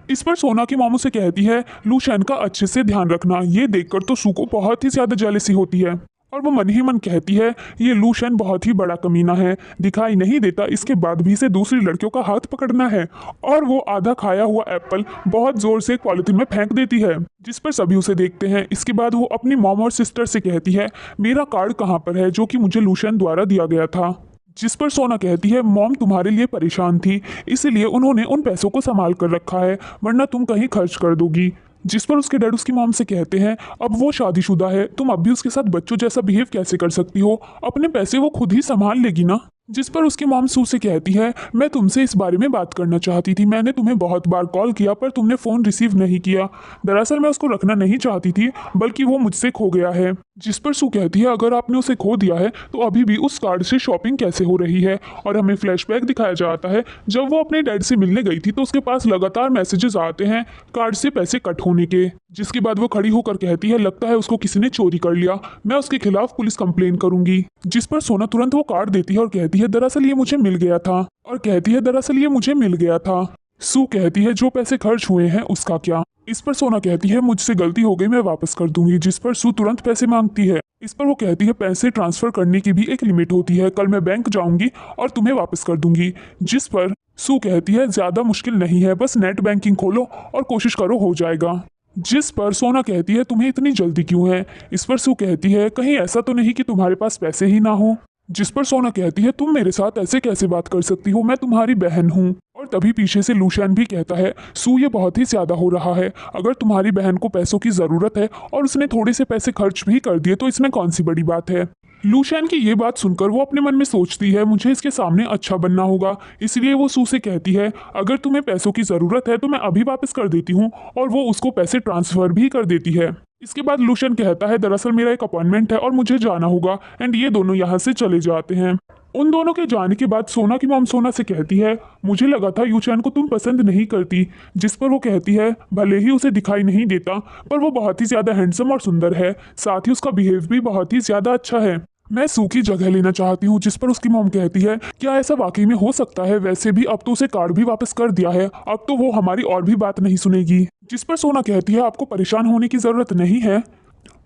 Speaker 1: इस पर सोना की मामू से कहती है लूशियन का अच्छे से ध्यान रखना। ये देखकर तो सू को बहुत ही ज्यादा जेलसी होती है और वो मन ही मन कहती है ये लूशियन बहुत ही बड़ा कमीना है, दिखाई नहीं देता, इसके बाद भी इसे दूसरी लड़कियों का हाथ पकड़ना है। और वो आधा खाया हुआ एप्पल बहुत जोर से एक पॉलिथीन में फेंक देती है, जिस पर सभी उसे देखते हैं। इसके बाद वो अपनी मॉम और सिस्टर से कहती है मेरा कार्ड कहाँ पर है जो कि मुझे लूशियन द्वारा दिया गया था। जिस पर सोना कहती है मॉम तुम्हारे लिए परेशान थी इसलिए उन्होंने उन पैसों को संभाल कर रखा है, वरना तुम कहीं खर्च कर दोगी। जिस पर उसके डैड उसकी मॉम से कहते हैं अब वो शादीशुदा है, तुम अब भी उसके साथ बच्चों जैसा बिहेव कैसे कर सकती हो, अपने पैसे वो खुद ही संभाल लेगी ना। जिस पर उसकी मॉम सू से कहती है, मैं तुमसे इस बारे में बात करना चाहती थी। मैंने तुम्हें बहुत बार कॉल किया पर तुमने फ़ोन रिसीव नहीं किया। दरअसल मैं उसको रखना नहीं चाहती थी, बल्कि वो मुझसे खो गया है। जिस पर सू कहती है, अगर आपने उसे खो दिया है तो अभी भी उस कार्ड से शॉपिंग कैसे हो रही है। और हमें फ्लैशबैक दिखाया जाता है, जब वो अपने डैड से मिलने गई थी तो उसके पास लगातार मैसेजेस आते हैं कार्ड से पैसे कट होने के। जिसके बाद वो खड़ी होकर कहती है, लगता है उसको किसी ने चोरी कर लिया, मैं उसके खिलाफ पुलिस कंप्लेन करूंगी। जिस पर सोना तुरंत वो कार्ड देती है और कहती है, दरअसल ये मुझे मिल गया था। और कहती है, दरअसल ये मुझे मिल गया था। सू कहती है, जो पैसे खर्च हुए हैं उसका क्या। इस पर सोना कहती है, मुझसे गलती हो गई, मैं वापस कर दूंगी। जिस पर सू तुरंत पैसे मांगती है। इस पर वो कहती है, पैसे ट्रांसफर करने की भी एक लिमिट होती है, कल मैं बैंक जाऊंगी और तुम्हें वापस कर दूंगी। जिस पर सू कहती है, ज्यादा मुश्किल नहीं है, बस नेट बैंकिंग खोलो और कोशिश करो, हो जाएगा। जिस पर सोना कहती है, तुम्हें इतनी जल्दी क्यों है। इस पर सू कहती है, कहीं ऐसा तो नहीं कि तुम्हारे पास पैसे ही ना हो। जिस पर सोना कहती है, तुम मेरे साथ ऐसे कैसे बात कर सकती हो, मैं तुम्हारी बहन हूँ। और तभी पीछे से लूशियन भी कहता है, सू ये बहुत ही ज्यादा हो रहा है। अगर तुम्हारी बहन को पैसों की जरूरत है और उसने थोड़े से पैसे खर्च भी कर दिए तो इसमें कौन सी बड़ी बात है। लूशियन की ये बात सुनकर वो अपने मन में सोचती है, मुझे इसके सामने अच्छा बनना होगा। इसलिए वो सू से कहती है, अगर तुम्हें पैसों की ज़रूरत है तो मैं अभी वापस कर देती हूँ। और वो उसको पैसे ट्रांसफ़र भी कर देती है। इसके बाद लूशियन कहता है, दरअसल मेरा एक अपॉइंटमेंट है और मुझे जाना होगा। एंड ये दोनों यहाँ से चले जाते हैं। उन दोनों के जाने के बाद सोना की मॉम सोना से कहती है, मुझे लगा था यूचैन को तुम पसंद नहीं करती। जिस पर वो कहती है, भले ही उसे दिखाई नहीं देता पर वो बहुत ही ज़्यादा हैंडसम और सुंदर है, साथ ही उसका बिहेव भी बहुत ही ज़्यादा अच्छा है। मैं सू की जगह लेना चाहती हूँ। जिस पर उसकी मॉम कहती है, क्या ऐसा वाकई में हो सकता है। वैसे भी अब तो उसे कार्ड भी वापस कर दिया है, अब तो वो हमारी और भी बात नहीं सुनेगी। जिस पर सोना कहती है, आपको परेशान होने की जरूरत नहीं है,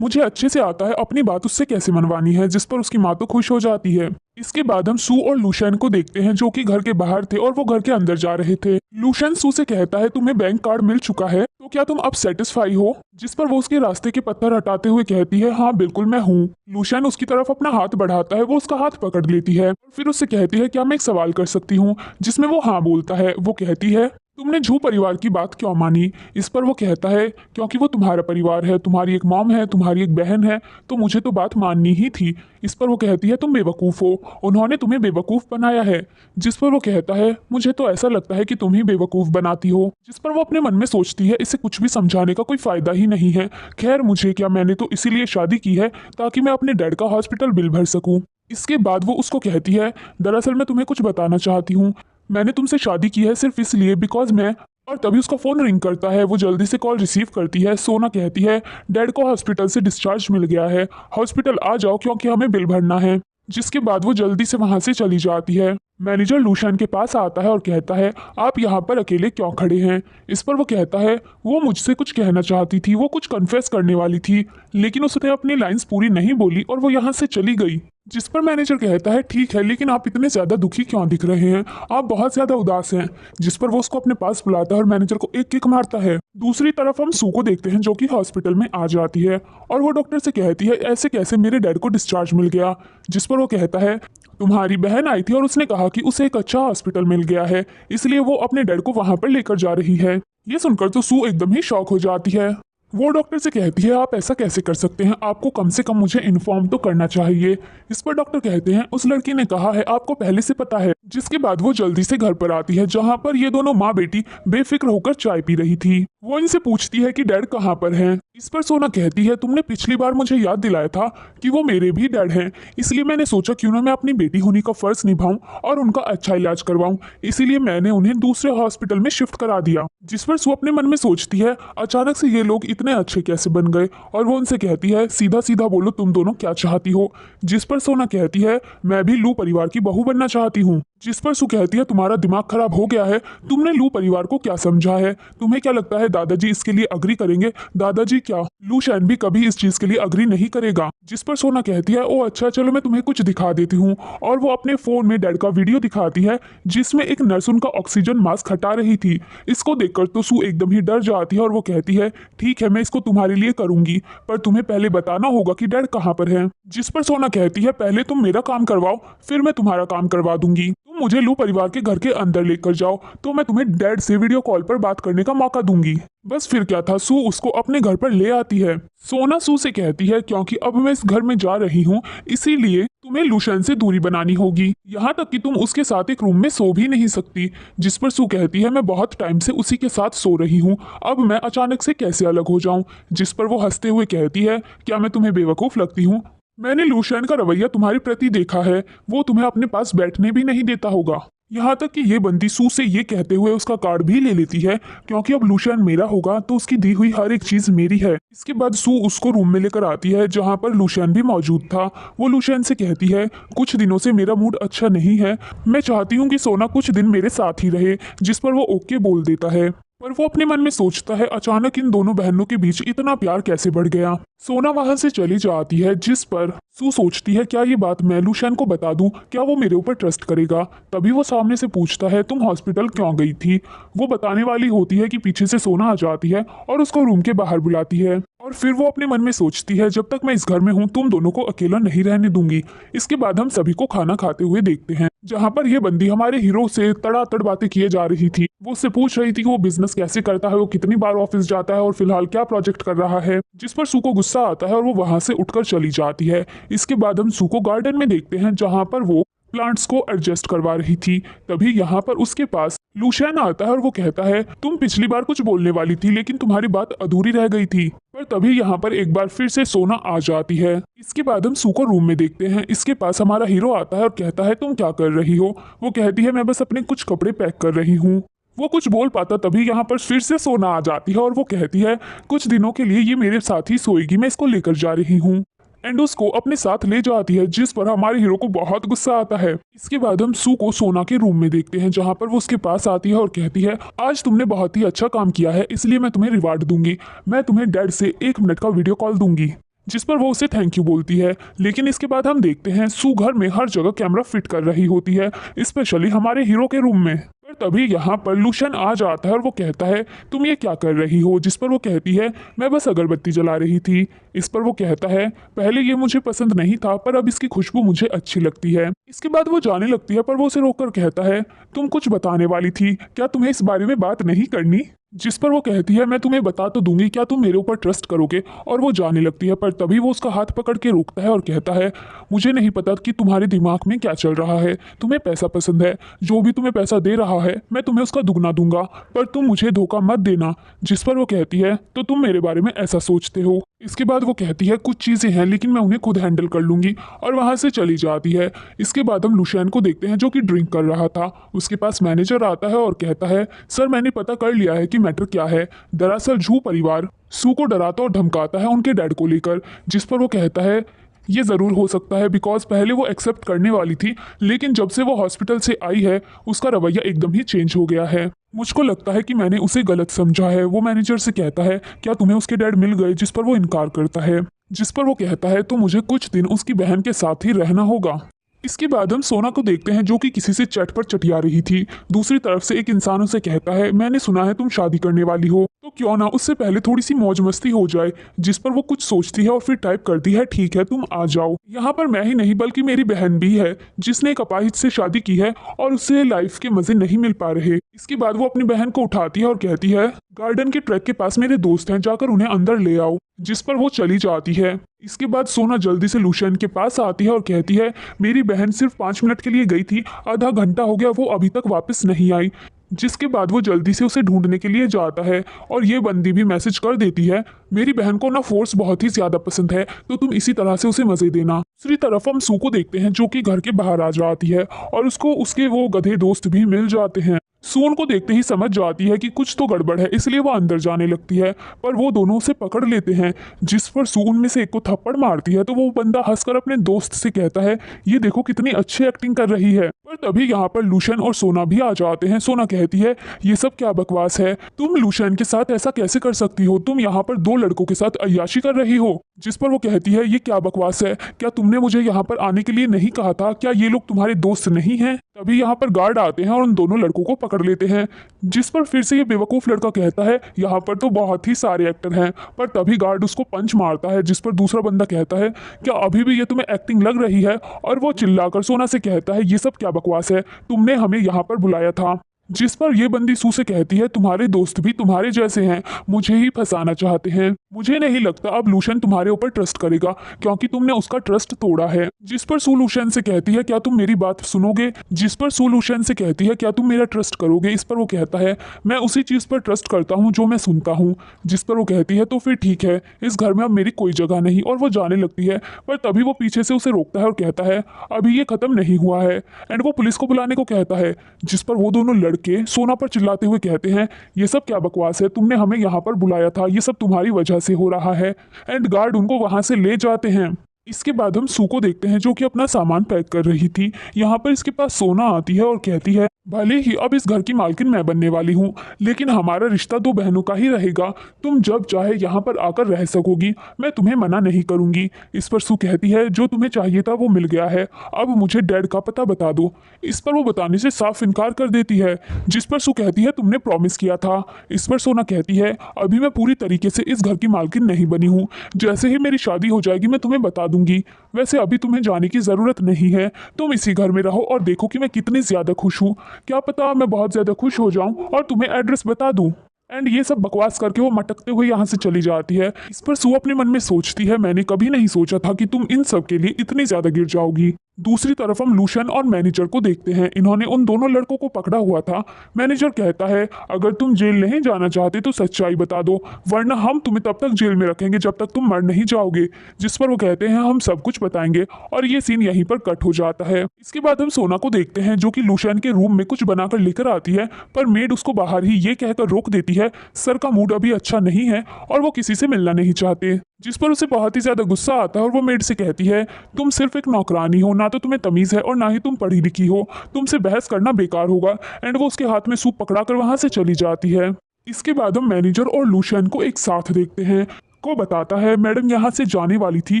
Speaker 1: मुझे अच्छे से आता है अपनी बात उससे कैसे मनवानी है। जिस पर उसकी माँ तो खुश हो जाती है। इसके बाद हम सू और लूशियन को देखते हैं, जो कि घर के बाहर थे और वो घर के अंदर जा रहे थे। लूशियन सू से कहता है, तुम्हें बैंक कार्ड मिल चुका है तो क्या तुम अब सेटिस्फाई हो। जिस पर वो उसके रास्ते के पत्थर हटाते हुए कहती है, हाँ बिल्कुल मैं हूँ। लूशियन उसकी तरफ अपना हाथ बढ़ाता है, वो उसका हाथ पकड़ लेती है। फिर उससे कहती है, क्या मैं एक सवाल कर सकती हूँ। जिसमें वो हाँ बोलता है। वो कहती है, तुमने झू परिवार की बात क्यों मानी। इस पर वो कहता है, क्योंकि वो तुम्हारा परिवार है, तुम्हारी एक मॉम है, तुम्हारी एक बहन है, तो मुझे तो बात माननी ही थी। इस पर वो कहती है, तुम बेवकूफ़ हो, उन्होंने तुम्हें बेवकूफ़ बनाया है। जिस पर वो कहता है, मुझे तो ऐसा लगता है कि तुम ही बेवकूफ़ बनाती हो। जिस पर वो अपने मन में सोचती है, इसे कुछ भी समझाने का कोई फ़ायदा ही नहीं है। खैर मुझे क्या, मैंने तो इसीलिए शादी की है ताकि मैं अपने डैड का हॉस्पिटल बिल भर सकूँ। इसके बाद वो उसको कहती है, दरअसल मैं तुम्हें कुछ बताना चाहती हूँ, मैंने तुमसे शादी की है सिर्फ इसलिए बिकॉज मैं। और तभी उसका फ़ोन रिंग करता है। वो जल्दी से कॉल रिसीव करती है। सोना कहती है, डैड को हॉस्पिटल से डिस्चार्ज मिल गया है, हॉस्पिटल आ जाओ क्योंकि हमें बिल भरना है। जिसके बाद वो जल्दी से वहाँ से चली जाती है। मैनेजर लूशियन के पास आता है और कहता है, आप यहाँ पर अकेले क्यों खड़े हैं। इस पर वो कहता है, वो मुझसे कुछ कहना चाहती थी, वो कुछ कन्फेस करने वाली थी, लेकिन उसने अपनी लाइंस पूरी नहीं बोली और वो यहाँ से चली गई। जिस पर मैनेजर कहता है, ठीक है लेकिन आप इतने ज़्यादा दुखी क्यों दिख रहे हैं, आप बहुत ज़्यादा उदास हैं। जिस पर वो उसको अपने पास बुलाता है और मैनेजर को एक किक मारता है। दूसरी तरफ हम सू को देखते हैं, जो कि हॉस्पिटल में आ जाती है और वो डॉक्टर से कहती है, ऐसे कैसे मेरे डैड को डिस्चार्ज मिल गया। जिस पर वो कहता है, तुम्हारी बहन आई थी और उसने कहा कि उसे एक अच्छा हॉस्पिटल मिल गया है, इसलिए वो अपने डैड को वहां पर लेकर जा रही है। ये सुनकर तो सू एकदम ही शॉक हो जाती है। वो डॉक्टर से कहती है, आप ऐसा कैसे कर सकते हैं, आपको कम से कम मुझे इन्फॉर्म तो करना चाहिए। इस पर डॉक्टर कहते हैं, उस लड़की ने कहा है आपको पहले से पता है। जिसके बाद वो जल्दी से घर पर आती है, जहां पर ये दोनों माँ बेटी बेफिक्र होकर चाय पी रही थी। वो इनसे पूछती है कि डैड कहाँ पर हैं। इस पर सोना कहती है, तुमने पिछली बार मुझे याद दिलाया था कि वो मेरे भी डैड हैं, इसलिए मैंने सोचा क्यों ना मैं अपनी बेटी होने का फर्ज निभाऊं और उनका अच्छा इलाज करवाऊं, इसीलिए मैंने उन्हें दूसरे हॉस्पिटल में शिफ्ट करा दिया। जिस पर सू अपने मन में सोचती है, अचानक से ये लोग इतने अच्छे कैसे बन गए। और वो उनसे कहती है, सीधा सीधा बोलो तुम दोनों क्या चाहती हो। जिस पर सोना कहती है, मैं भी लू परिवार की बहू बनना चाहती हूँ। जिस पर सू कहती है, तुम्हारा दिमाग खराब हो गया है, तुमने लू परिवार को क्या समझा है, तुम्हें क्या लगता है दादाजी इसके लिए अग्री करेंगे। दादाजी क्या, लू शैन भी कभी इस चीज के लिए अग्री नहीं करेगा। जिस पर सोना कहती है, ओ अच्छा चलो मैं तुम्हें कुछ दिखा देती हूँ। और वो अपने फोन में डैड का वीडियो दिखाती है, जिसमें एक नर्स उनका ऑक्सीजन मास्क हटा रही थी। इसको देखकर तो सू एकदम ही डर जाती है और वो कहती है, ठीक है मैं इसको तुम्हारे लिए करूंगी, पर तुम्हें पहले बताना होगा कि डैड कहाँ पर है। जिस पर सोना कहती है, पहले तुम मेरा काम करवाओ फिर मैं तुम्हारा काम करवा दूंगी, तुम मुझे लू परिवार के घर के अंदर लेकर जाओ तो मैं तुम्हें डैड से वीडियो कॉल पर बात करने का मौका दूंगी। बस फिर क्या था, सू उसको अपने घर पर ले आती है। सोना सू से कहती है क्योंकि अब मैं इस घर में जा रही हूँ इसीलिए तुम्हें लूशन से दूरी बनानी होगी, यहाँ तक कि तुम उसके साथ एक रूम में सो भी नहीं सकती। जिस पर सू कहती है मैं बहुत टाइम से उसी के साथ सो रही हूँ, अब मैं अचानक से कैसे अलग हो जाऊं। जिस पर वो हंसते हुए कहती है क्या मैं तुम्हें बेवकूफ़ लगती हूँ? मैंने लूशन का रवैया तुम्हारे प्रति देखा है, वो तुम्हें अपने पास बैठने भी नहीं देता होगा। यहाँ तक कि ये बंदी सू से ये कहते हुए उसका कार्ड भी ले लेती है क्योंकि अब लूशन मेरा होगा तो उसकी दी हुई हर एक चीज मेरी है। इसके बाद सू उसको रूम में लेकर आती है जहाँ पर लूशन भी मौजूद था। वो लूशन से कहती है कुछ दिनों से मेरा मूड अच्छा नहीं है, मैं चाहती हूँ कि सोना कुछ दिन मेरे साथ ही रहे। जिस पर वो ओके बोल देता है, पर वो अपने मन में सोचता है अचानक इन दोनों बहनों के बीच इतना प्यार कैसे बढ़ गया। सोना वहां से चली जाती है जिस पर सू सोचती है क्या ये बात मैं लूशन को बता दूं, क्या वो मेरे ऊपर ट्रस्ट करेगा। तभी वो सामने से पूछता है तुम हॉस्पिटल क्यों गई थी। वो बताने वाली होती है कि पीछे से सोना आ जाती है और उसको रूम के बाहर बुलाती है और फिर वो अपने मन में सोचती है जब तक मैं इस घर में हूँ तुम दोनों को अकेला नहीं रहने दूंगी। इसके बाद हम सभी को खाना खाते हुए देखते हैं जहाँ पर यह बंदी हमारे हीरो से तड़ातड़ बातें किए जा रही थी। वो उससे पूछ रही थी कि वो बिजनेस कैसे करता है, वो कितनी बार ऑफिस जाता है और फिलहाल क्या प्रोजेक्ट कर रहा है। जिस पर सू को गुस्सा आता है और वो वहां से उठकर चली जाती है। इसके बाद हम सू को गार्डन में देखते हैं जहाँ पर वो प्लांट्स को एडजस्ट करवा रही थी। तभी यहाँ पर उसके पास लूशन आता है और वो कहता है तुम पिछली बार कुछ बोलने वाली थी लेकिन तुम्हारी बात अधूरी रह गई थी। पर तभी यहाँ पर एक बार फिर से सोना आ जाती है। इसके बाद हम सू को रूम में देखते हैं। इसके पास हमारा हीरो आता है और कहता है तुम क्या कर रही हो। वो कहती है मैं बस अपने कुछ कपड़े पैक कर रही हूँ। वो कुछ बोल पाता तभी यहाँ पर फिर से सोना आ जाती है और वो कहती है कुछ दिनों के लिए ये मेरे साथ ही सोएगी, मैं इसको लेकर जा रही हूँ। एंड उसको अपने साथ ले जाती है जिस पर हमारे हीरो को बहुत गुस्सा आता है। इसके बाद हम सू को सोना के रूम में देखते हैं जहाँ पर वो उसके पास आती है और कहती है आज तुमने बहुत ही अच्छा काम किया है इसलिए मैं तुम्हें रिवार्ड दूंगी, मैं तुम्हें डैड से 1 मिनट का वीडियो कॉल दूंगी। जिस पर वो उसे थैंक यू बोलती है। लेकिन इसके बाद हम देखते हैं सू घर में हर जगह कैमरा फिट कर रही होती है, स्पेशली हमारे हीरो के रूम में। पर तभी यहाँ पर लूशन आ जाता है और वो कहता है तुम ये क्या कर रही हो। जिस पर वो कहती है मैं बस अगरबत्ती जला रही थी। इस पर वो कहता है पहले ये मुझे पसंद नहीं था पर अब इसकी खुशबू मुझे अच्छी लगती है। इसके बाद वो जाने लगती है पर वो उसे रोककर कहता है तुम कुछ बताने वाली थी, क्या तुम्हें इस बारे में बात नहीं करनी। जिस पर वो कहती है मैं तुम्हें बता तो दूंगी, क्या तुम मेरे ऊपर ट्रस्ट करोगे। और वो जाने लगती है पर तभी वो उसका हाथ पकड़ के रोकता है और कहता है मुझे नहीं पता कि तुम्हारे दिमाग में क्या चल रहा है, तुम्हें पैसा पसंद है, जो भी तुम्हें पैसा दे रहा है मैं तुम्हें उसका दुगना दूंगा, पर तुम मुझे धोखा मत देना। जिस पर वो कहती है तो तुम मेरे बारे में ऐसा सोचते हो। इसके बाद वो कहती है कुछ चीज़ें हैं लेकिन मैं उन्हें खुद हैंडल कर लूंगी और वहां से चली जाती है। इसके बाद हम लूशन को देखते हैं जो कि ड्रिंक कर रहा था। उसके पास मैनेजर आता है और कहता है सर मैंने पता कर लिया है कि मैटर क्या है। दरअसल झू परिवार सू को डराता और धमकाता है उनके डैड को लेकर। जिस पर वो कहता है ये ज़रूर हो सकता है बिकॉज पहले वो एक्सेप्ट करने वाली थी लेकिन जब से वो हॉस्पिटल से आई है उसका रवैया एकदम ही चेंज हो गया है। मुझको लगता है कि मैंने उसे गलत समझा है। वो मैनेजर से कहता है क्या तुम्हें उसके डैड मिल गए। जिस पर वो इनकार करता है। जिस पर वो कहता है तो मुझे कुछ दिन उसकी बहन के साथ ही रहना होगा। इसके बाद हम सोना को देखते हैं जो कि किसी से चट पर चटिया रही थी। दूसरी तरफ से एक इंसान उसे कहता है मैंने सुना है तुम शादी करने वाली हो, तो क्यों ना उससे पहले थोड़ी सी मौज मस्ती हो जाए। जिस पर वो कुछ सोचती है और फिर टाइप करती है ठीक है तुम आ जाओ। यहाँ पर मैं ही नहीं बल्कि मेरी बहन भी है जिसने एक अपाहिज से शादी की है और उससे लाइफ के मजे नहीं मिल पा रहे। इसके बाद वो अपनी बहन को उठाती है और कहती है गार्डन के ट्रैक के पास मेरे दोस्त हैं, जाकर उन्हें अंदर ले आओ। जिस पर वो चली जाती है। इसके बाद सोना जल्दी से लूशन के पास आती है और कहती है मेरी बहन सिर्फ 5 मिनट के लिए गई थी, आधा घंटा हो गया वो अभी तक वापस नहीं आई। जिसके बाद वो जल्दी से उसे ढूंढने के लिए जाता है और ये बंदी भी मैसेज कर देती है मेरी बहन को ना फोर्स बहुत ही ज्यादा पसंद है तो तुम इसी तरह से उसे मजे देना। दूसरी तरफ हम सू को देखते हैं जो कि घर के बाहर आ जाती है और उसको उसके वो गधे दोस्त भी मिल जाते हैं। सू उनको देखते ही समझ जाती है कि कुछ तो गड़बड़ है इसलिए वो अंदर जाने लगती है पर वो दोनों उसे पकड़ लेते हैं। जिस पर सू उनमें से एक को थप्पड़ मारती है तो वो बंदा हंसकर अपने दोस्त से कहता है ये देखो कितनी अच्छी एक्टिंग कर रही है। पर तभी यहाँ पर लूशन और सोना भी आ जाते हैं। सोना कहती है ये सब क्या बकवास है, तुम लूशन के साथ ऐसा कैसे कर सकती हो, तुम यहाँ पर 2 लड़कों के साथ अय्याशी कर रही हो। जिस पर वो कहती है ये क्या बकवास है, क्या तुमने मुझे यहाँ पर आने के लिए नहीं कहा था, क्या ये लोग तुम्हारे दोस्त नहीं हैं। तभी यहाँ पर गार्ड आते हैं और उन दोनों लड़कों को पकड़ लेते हैं। जिस पर फिर से ये बेवकूफ लड़का कहता है यहाँ पर तो बहुत ही सारे एक्टर हैं। पर तभी गार्ड उसको पंच मारता है। जिस पर दूसरा बंदा कहता है क्या अभी भी ये तुम्हें एक्टिंग लग रही है, और वो चिल्लाकर सोना से कहता है ये सब क्या बकवास है, तुमने हमें यहाँ पर बुलाया था। जिस पर ये बंदी सू से कहती है तुम्हारे दोस्त भी तुम्हारे जैसे हैं, मुझे ही फंसाना चाहते हैं। मुझे नहीं लगता अब लूशन तुम्हारे ऊपर ट्रस्ट करेगा, क्योंकि तुमने उसका ट्रस्ट तोड़ा है। जिस पर सू लूशन से कहती है क्या तुम मेरी बात सुनोगे। जिस पर सू लूशन से कहती है क्या तुम मेरा ट्रस्ट करोगे। इस पर वो कहता है मैं उसी चीज पर ट्रस्ट करता हूँ जो मैं सुनता हूँ। जिस पर वो कहती है तो फिर ठीक है, इस घर में अब मेरी कोई जगह नहीं, और वो जाने लगती है। पर तभी वो पीछे से उसे रोकता है और कहता है अभी ये खत्म नहीं हुआ है। एंड वो पुलिस को बुलाने को कहता है। जिस पर वो दोनों लड़के सोना पर चिल्लाते हुए कहते हैं ये सब क्या बकवास है, तुमने हमें यहाँ पर बुलाया था, ये सब तुम्हारी वजह से हो रहा है। एंड गार्ड उनको वहां से ले जाते हैं। इसके बाद हम सू को देखते हैं जो कि अपना सामान पैक कर रही थी। यहाँ पर इसके पास सोना आती है और कहती है भले ही अब इस घर की मालकिन मैं बनने वाली हूँ, लेकिन हमारा रिश्ता दो बहनों का ही रहेगा। तुम जब चाहे यहाँ पर आकर रह सकोगी, मैं तुम्हें मना नहीं करूंगी। इस पर सू कहती है जो तुम्हें चाहिए था वो मिल गया है, अब मुझे डैड का पता बता दो। इस पर वो बताने से साफ इनकार कर देती है। जिस पर सू कहती है तुमने प्रॉमिस किया था। इस पर सोना कहती है अभी मैं पूरी तरीके से इस घर की मालकिन नहीं बनी हूँ, जैसे ही मेरी शादी हो जाएगी मैं तुम्हें बता दूंगी। वैसे अभी तुम्हें जाने की जरूरत नहीं है, तुम इसी घर में रहो और देखो कि मैं कितनी ज्यादा खुश हूँ। क्या पता मैं बहुत ज्यादा खुश हो जाऊं और तुम्हें एड्रेस बता दूं। एंड ये सब बकवास करके वो मटकते हुए यहाँ से चली जाती है। इस पर सू अपने मन में सोचती है मैंने कभी नहीं सोचा था कि तुम इन सब के लिए इतनी ज्यादा गिर जाओगी। दूसरी तरफ हम लूशन और मैनेजर को देखते हैं। इन्होंने उन दोनों लड़कों को पकड़ा हुआ था। मैनेजर कहता है अगर तुम जेल नहीं जाना चाहते तो सच्चाई बता दो, वरना हम तुम्हें तब तक जेल में रखेंगे जब तक तुम मर नहीं जाओगे। जिस पर वो कहते हैं हम सब कुछ बताएंगे, और ये सीन यहीं पर कट हो जाता है। इसके बाद हम सोना को देखते हैं जो कि लूशन के रूम में कुछ बनाकर लेकर आती है, पर मेड उसको बाहर ही ये कहकर रोक देती है सर का मूड अभी अच्छा नहीं है और वो किसी से मिलना नहीं चाहते। जिस पर उसे बहुत ही ज्यादा गुस्सा आता है और वो मेड से कहती है तुम सिर्फ एक नौकरानी हो, ना तो तुम्हें तमीज है और ना ही तुम पढ़ी लिखी हो, तुमसे बहस करना बेकार होगा। एंड वो उसके हाथ में सूप पकड़ाकर वहां से चली जाती है। इसके बाद हम मैनेजर और लूशन को एक साथ देखते हैं। को बताता है मैडम यहाँ से जाने वाली थी,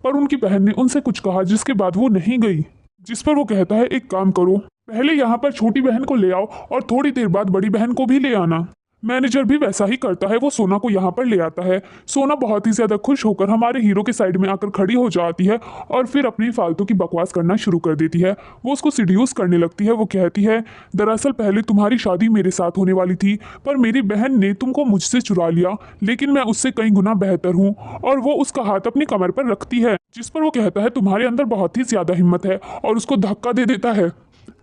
Speaker 1: पर उनकी बहन ने उनसे कुछ कहा जिसके बाद वो नहीं गई। जिस पर वो कहता है एक काम करो, पहले यहाँ पर छोटी बहन को ले आओ और थोड़ी देर बाद बड़ी बहन को भी ले आना। मैनेजर भी वैसा ही करता है, वो सोना को यहाँ पर ले आता है। सोना बहुत ही ज्यादा खुश होकर हमारे हीरो के साइड में आकर खड़ी हो जाती है और फिर अपनी फालतू की बकवास करना शुरू कर देती है। वो उसको सिड्यूस करने लगती है। वो कहती है दरअसल पहले तुम्हारी शादी मेरे साथ होने वाली थी, पर मेरी बहन ने तुमको मुझसे चुरा लिया, लेकिन मैं उससे कई गुना बेहतर हूँ। और वो उसका हाथ अपनी कमर पर रखती है। जिस पर वो कहता है तुम्हारे अंदर बहुत ही ज्यादा हिम्मत है, और उसको धक्का दे देता है।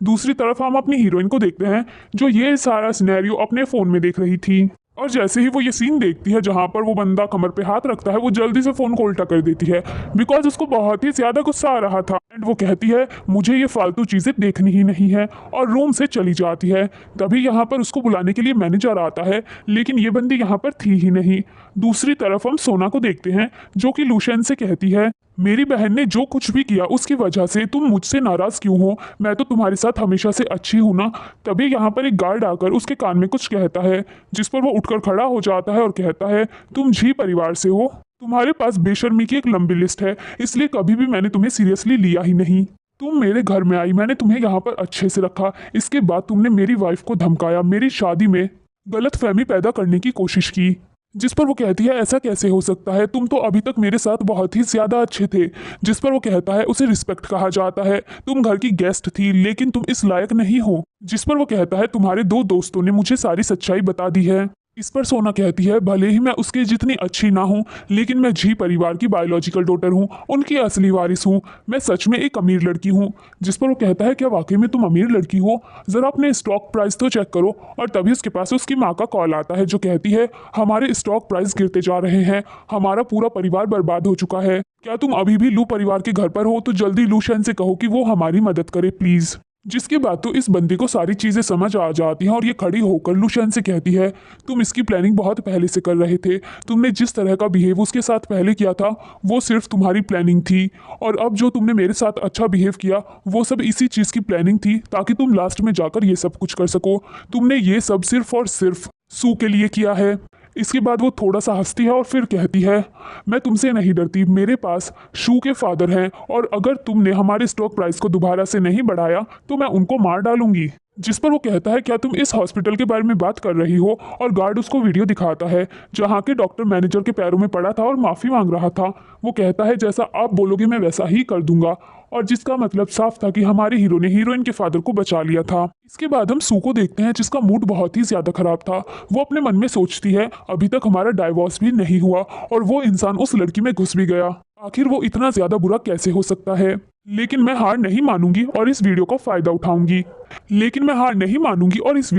Speaker 1: दूसरी तरफ हम अपनी हीरोइन को देखते हैं जो ये सारा सिनेरियो अपने फोन में देख रही थी, और जैसे ही वो ये सीन देखती है जहां पर वो बंदा कमर पे हाथ रखता है, वो जल्दी से फोन को उल्टा कर देती है, बिकॉज उसको बहुत ही ज्यादा गुस्सा आ रहा था। एंड वो कहती है मुझे ये फालतू चीजें देखनी ही नहीं है, और रूम से चली जाती है। तभी यहाँ पर उसको बुलाने के लिए मैनेजर आता है, लेकिन ये बंदी यहाँ पर थी ही नहीं। दूसरी तरफ हम सोना को देखते हैं जो कि लूशन से कहती है मेरी बहन ने जो कुछ भी किया उसकी वजह से तुम मुझसे नाराज क्यों हो, मैं तो तुम्हारे साथ हमेशा से अच्छी हूं ना। तभी यहाँ पर एक गार्ड आकर उसके कान में कुछ कहता है, जिस पर वो उठकर खड़ा हो जाता है और कहता है तुम झी परिवार से हो, तुम्हारे पास बेशर्मी की एक लंबी लिस्ट है, इसलिए कभी भी मैंने तुम्हें सीरियसली लिया ही नहीं। तुम मेरे घर में आई, मैंने तुम्हें यहाँ पर अच्छे से रखा, इसके बाद तुमने मेरी वाइफ को धमकाया, मेरी शादी में गलतफहमी पैदा करने की कोशिश की। जिस पर वो कहती है ऐसा कैसे हो सकता है, तुम तो अभी तक मेरे साथ बहुत ही ज्यादा अच्छे थे। जिस पर वो कहता है उसे रिस्पेक्ट कहा जाता है, तुम घर की गेस्ट थी लेकिन तुम इस लायक नहीं हो। जिस पर वो कहता है तुम्हारे दो दोस्तों ने मुझे सारी सच्चाई बता दी है। इस पर सोना कहती है भले ही मैं उसके जितनी अच्छी ना हूँ, लेकिन मैं झी परिवार की बायोलॉजिकल डॉटर हूँ, उनकी असली वारिस हूँ, मैं सच में एक अमीर लड़की हूँ। जिस पर वो कहता है क्या वाकई में तुम अमीर लड़की हो, जरा अपने स्टॉक प्राइस तो चेक करो। और तभी उसके पास उसकी माँ का कॉल आता है जो कहती है हमारे स्टॉक प्राइस गिरते जा रहे हैं, हमारा पूरा परिवार बर्बाद हो चुका है, क्या तुम अभी भी लू परिवार के घर पर हो, तो जल्दी लूशन से कहो कि वो हमारी मदद करे प्लीज। जिसके बाद तो इस बंदी को सारी चीजें समझ आ जाती हैं और ये खड़ी होकर लूशन से कहती है तुम इसकी प्लानिंग बहुत पहले से कर रहे थे, तुमने जिस तरह का बिहेव उसके साथ पहले किया था वो सिर्फ तुम्हारी प्लानिंग थी, और अब जो तुमने मेरे साथ अच्छा बिहेव किया वो सब इसी चीज की प्लानिंग थी ताकि तुम लास्ट में जाकर ये सब कुछ कर सको। तुमने ये सब सिर्फ और सिर्फ सू के लिए किया है। इसके बाद वो थोड़ा सा हंसती है और फिर कहती है मैं तुमसे नहीं डरती, मेरे पास शू के फादर हैं, और अगर तुमने हमारे स्टॉक प्राइस को दोबारा से नहीं बढ़ाया तो मैं उनको मार डालूंगी। जिस पर वो कहता है क्या तुम इस हॉस्पिटल के बारे में बात कर रही हो, और गार्ड उसको वीडियो दिखाता है जहाँ के डॉक्टर मैनेजर के पैरों में पड़ा था और माफी मांग रहा था। वो कहता है जैसा आप बोलोगे मैं वैसा ही कर दूंगा, और जिसका मतलब साफ था कि हमारे हीरो ने हीरोइन के फादर को बचा लिया था। इसके बाद हम सू को देखते हैं जिसका मूड बहुत ही ज्यादा खराब था। वो अपने मन में सोचती है अभी तक हमारा डाइवोर्स भी नहीं हुआ और वो इंसान उस लड़की में घुस भी गया, आखिर वो इतना ज्यादा बुरा कैसे हो सकता है। लेकिन मैं हार नहीं मानूंगी और इस वीडियो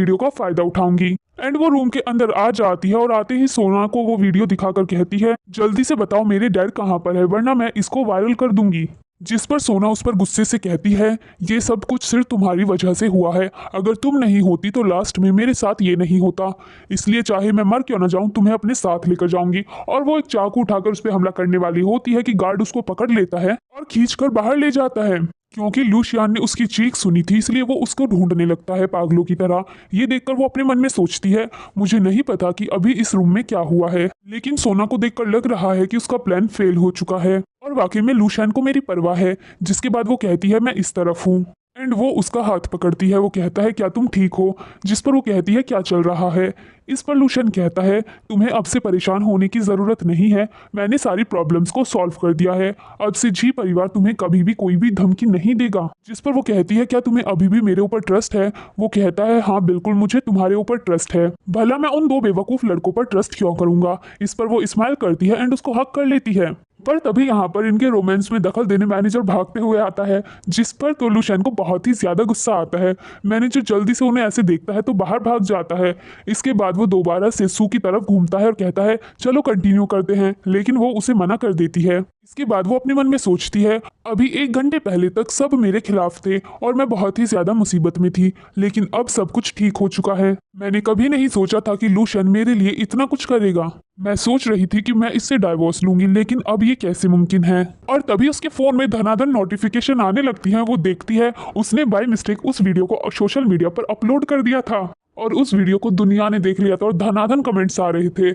Speaker 1: का फायदा उठाऊंगी। एंड वो रूम के अंदर आ जाती है और आते ही सोना को वो वीडियो दिखाकर कहती है जल्दी से बताओ मेरे डैड कहाँ पर है वरना मैं इसको वायरल कर दूंगी। जिस पर सोना उस पर गुस्से से कहती है ये सब कुछ सिर्फ तुम्हारी वजह से हुआ है, अगर तुम नहीं होती तो लास्ट में मेरे साथ ये नहीं होता, इसलिए चाहे मैं मर क्यों ना जाऊं तुम्हें अपने साथ लेकर जाऊंगी। और वो एक चाकू उठाकर उस पर हमला करने वाली होती है कि गार्ड उसको पकड़ लेता है और खींचकर बाहर ले जाता है। क्योंकि लूशियान ने उसकी चीख सुनी थी इसलिए वो उसको ढूंढने लगता है पागलों की तरह। ये देखकर वो अपने मन में सोचती है मुझे नहीं पता कि अभी इस रूम में क्या हुआ है, लेकिन सोना को देखकर लग रहा है कि उसका प्लान फेल हो चुका है और वाकई में लूशियान को मेरी परवाह है। जिसके बाद वो कहती है मैं इस तरफ हूँ एंड वो उसका हाथ पकड़ती है। वो कहता है क्या तुम ठीक हो, जिस पर वो कहती है क्या चल रहा है। इस पर लूशियन कहता है तुम्हें अब से परेशान होने की ज़रूरत नहीं है, मैंने सारी प्रॉब्लम्स को सॉल्व कर दिया है, अब से जी परिवार तुम्हें कभी भी कोई भी धमकी नहीं देगा। जिस पर वो कहती है क्या तुम्हें अभी भी मेरे ऊपर ट्रस्ट है। वो कहता है हाँ बिल्कुल मुझे तुम्हारे ऊपर ट्रस्ट है, भला मैं उन दो बेवकूफ़ लड़कों पर ट्रस्ट क्यों करूंगा। इस पर वो स्माइल करती है एंड उसको हक कर लेती है। पर तभी यहाँ पर इनके रोमांस में दखल देने मैनेजर भागते हुए आता है, जिस पर तो लूशियन को बहुत ही ज्यादा गुस्सा आता है। मैनेजर जल्दी से उन्हें ऐसे देखता है तो बाहर भाग जाता है। इसके बाद वो दोबारा से सू की तरफ घूमता है और कहता है चलो कंटिन्यू करते हैं, लेकिन वो उसे मना कर देती है। इसके बाद वो अपने मन में सोचती है अभी 1 घंटे पहले तक सब मेरे खिलाफ थे और मैं बहुत ही ज्यादा मुसीबत में थी, लेकिन अब सब कुछ ठीक हो चुका है। मैंने कभी नहीं सोचा था कि लूशियन मेरे लिए इतना कुछ करेगा। मैं सोच रही थी कि मैं इससे डाइवोर्स लूंगी, लेकिन अब ये कैसे मुमकिन है। और तभी उसके फोन में धनाधन नोटिफिकेशन आने लगती है। वो देखती है उसने बाय मिस्टेक उस वीडियो को सोशल मीडिया पर अपलोड कर दिया था और उस वीडियो को दुनिया ने देख लिया था और धनाधन कमेंट्स आ रहे थे।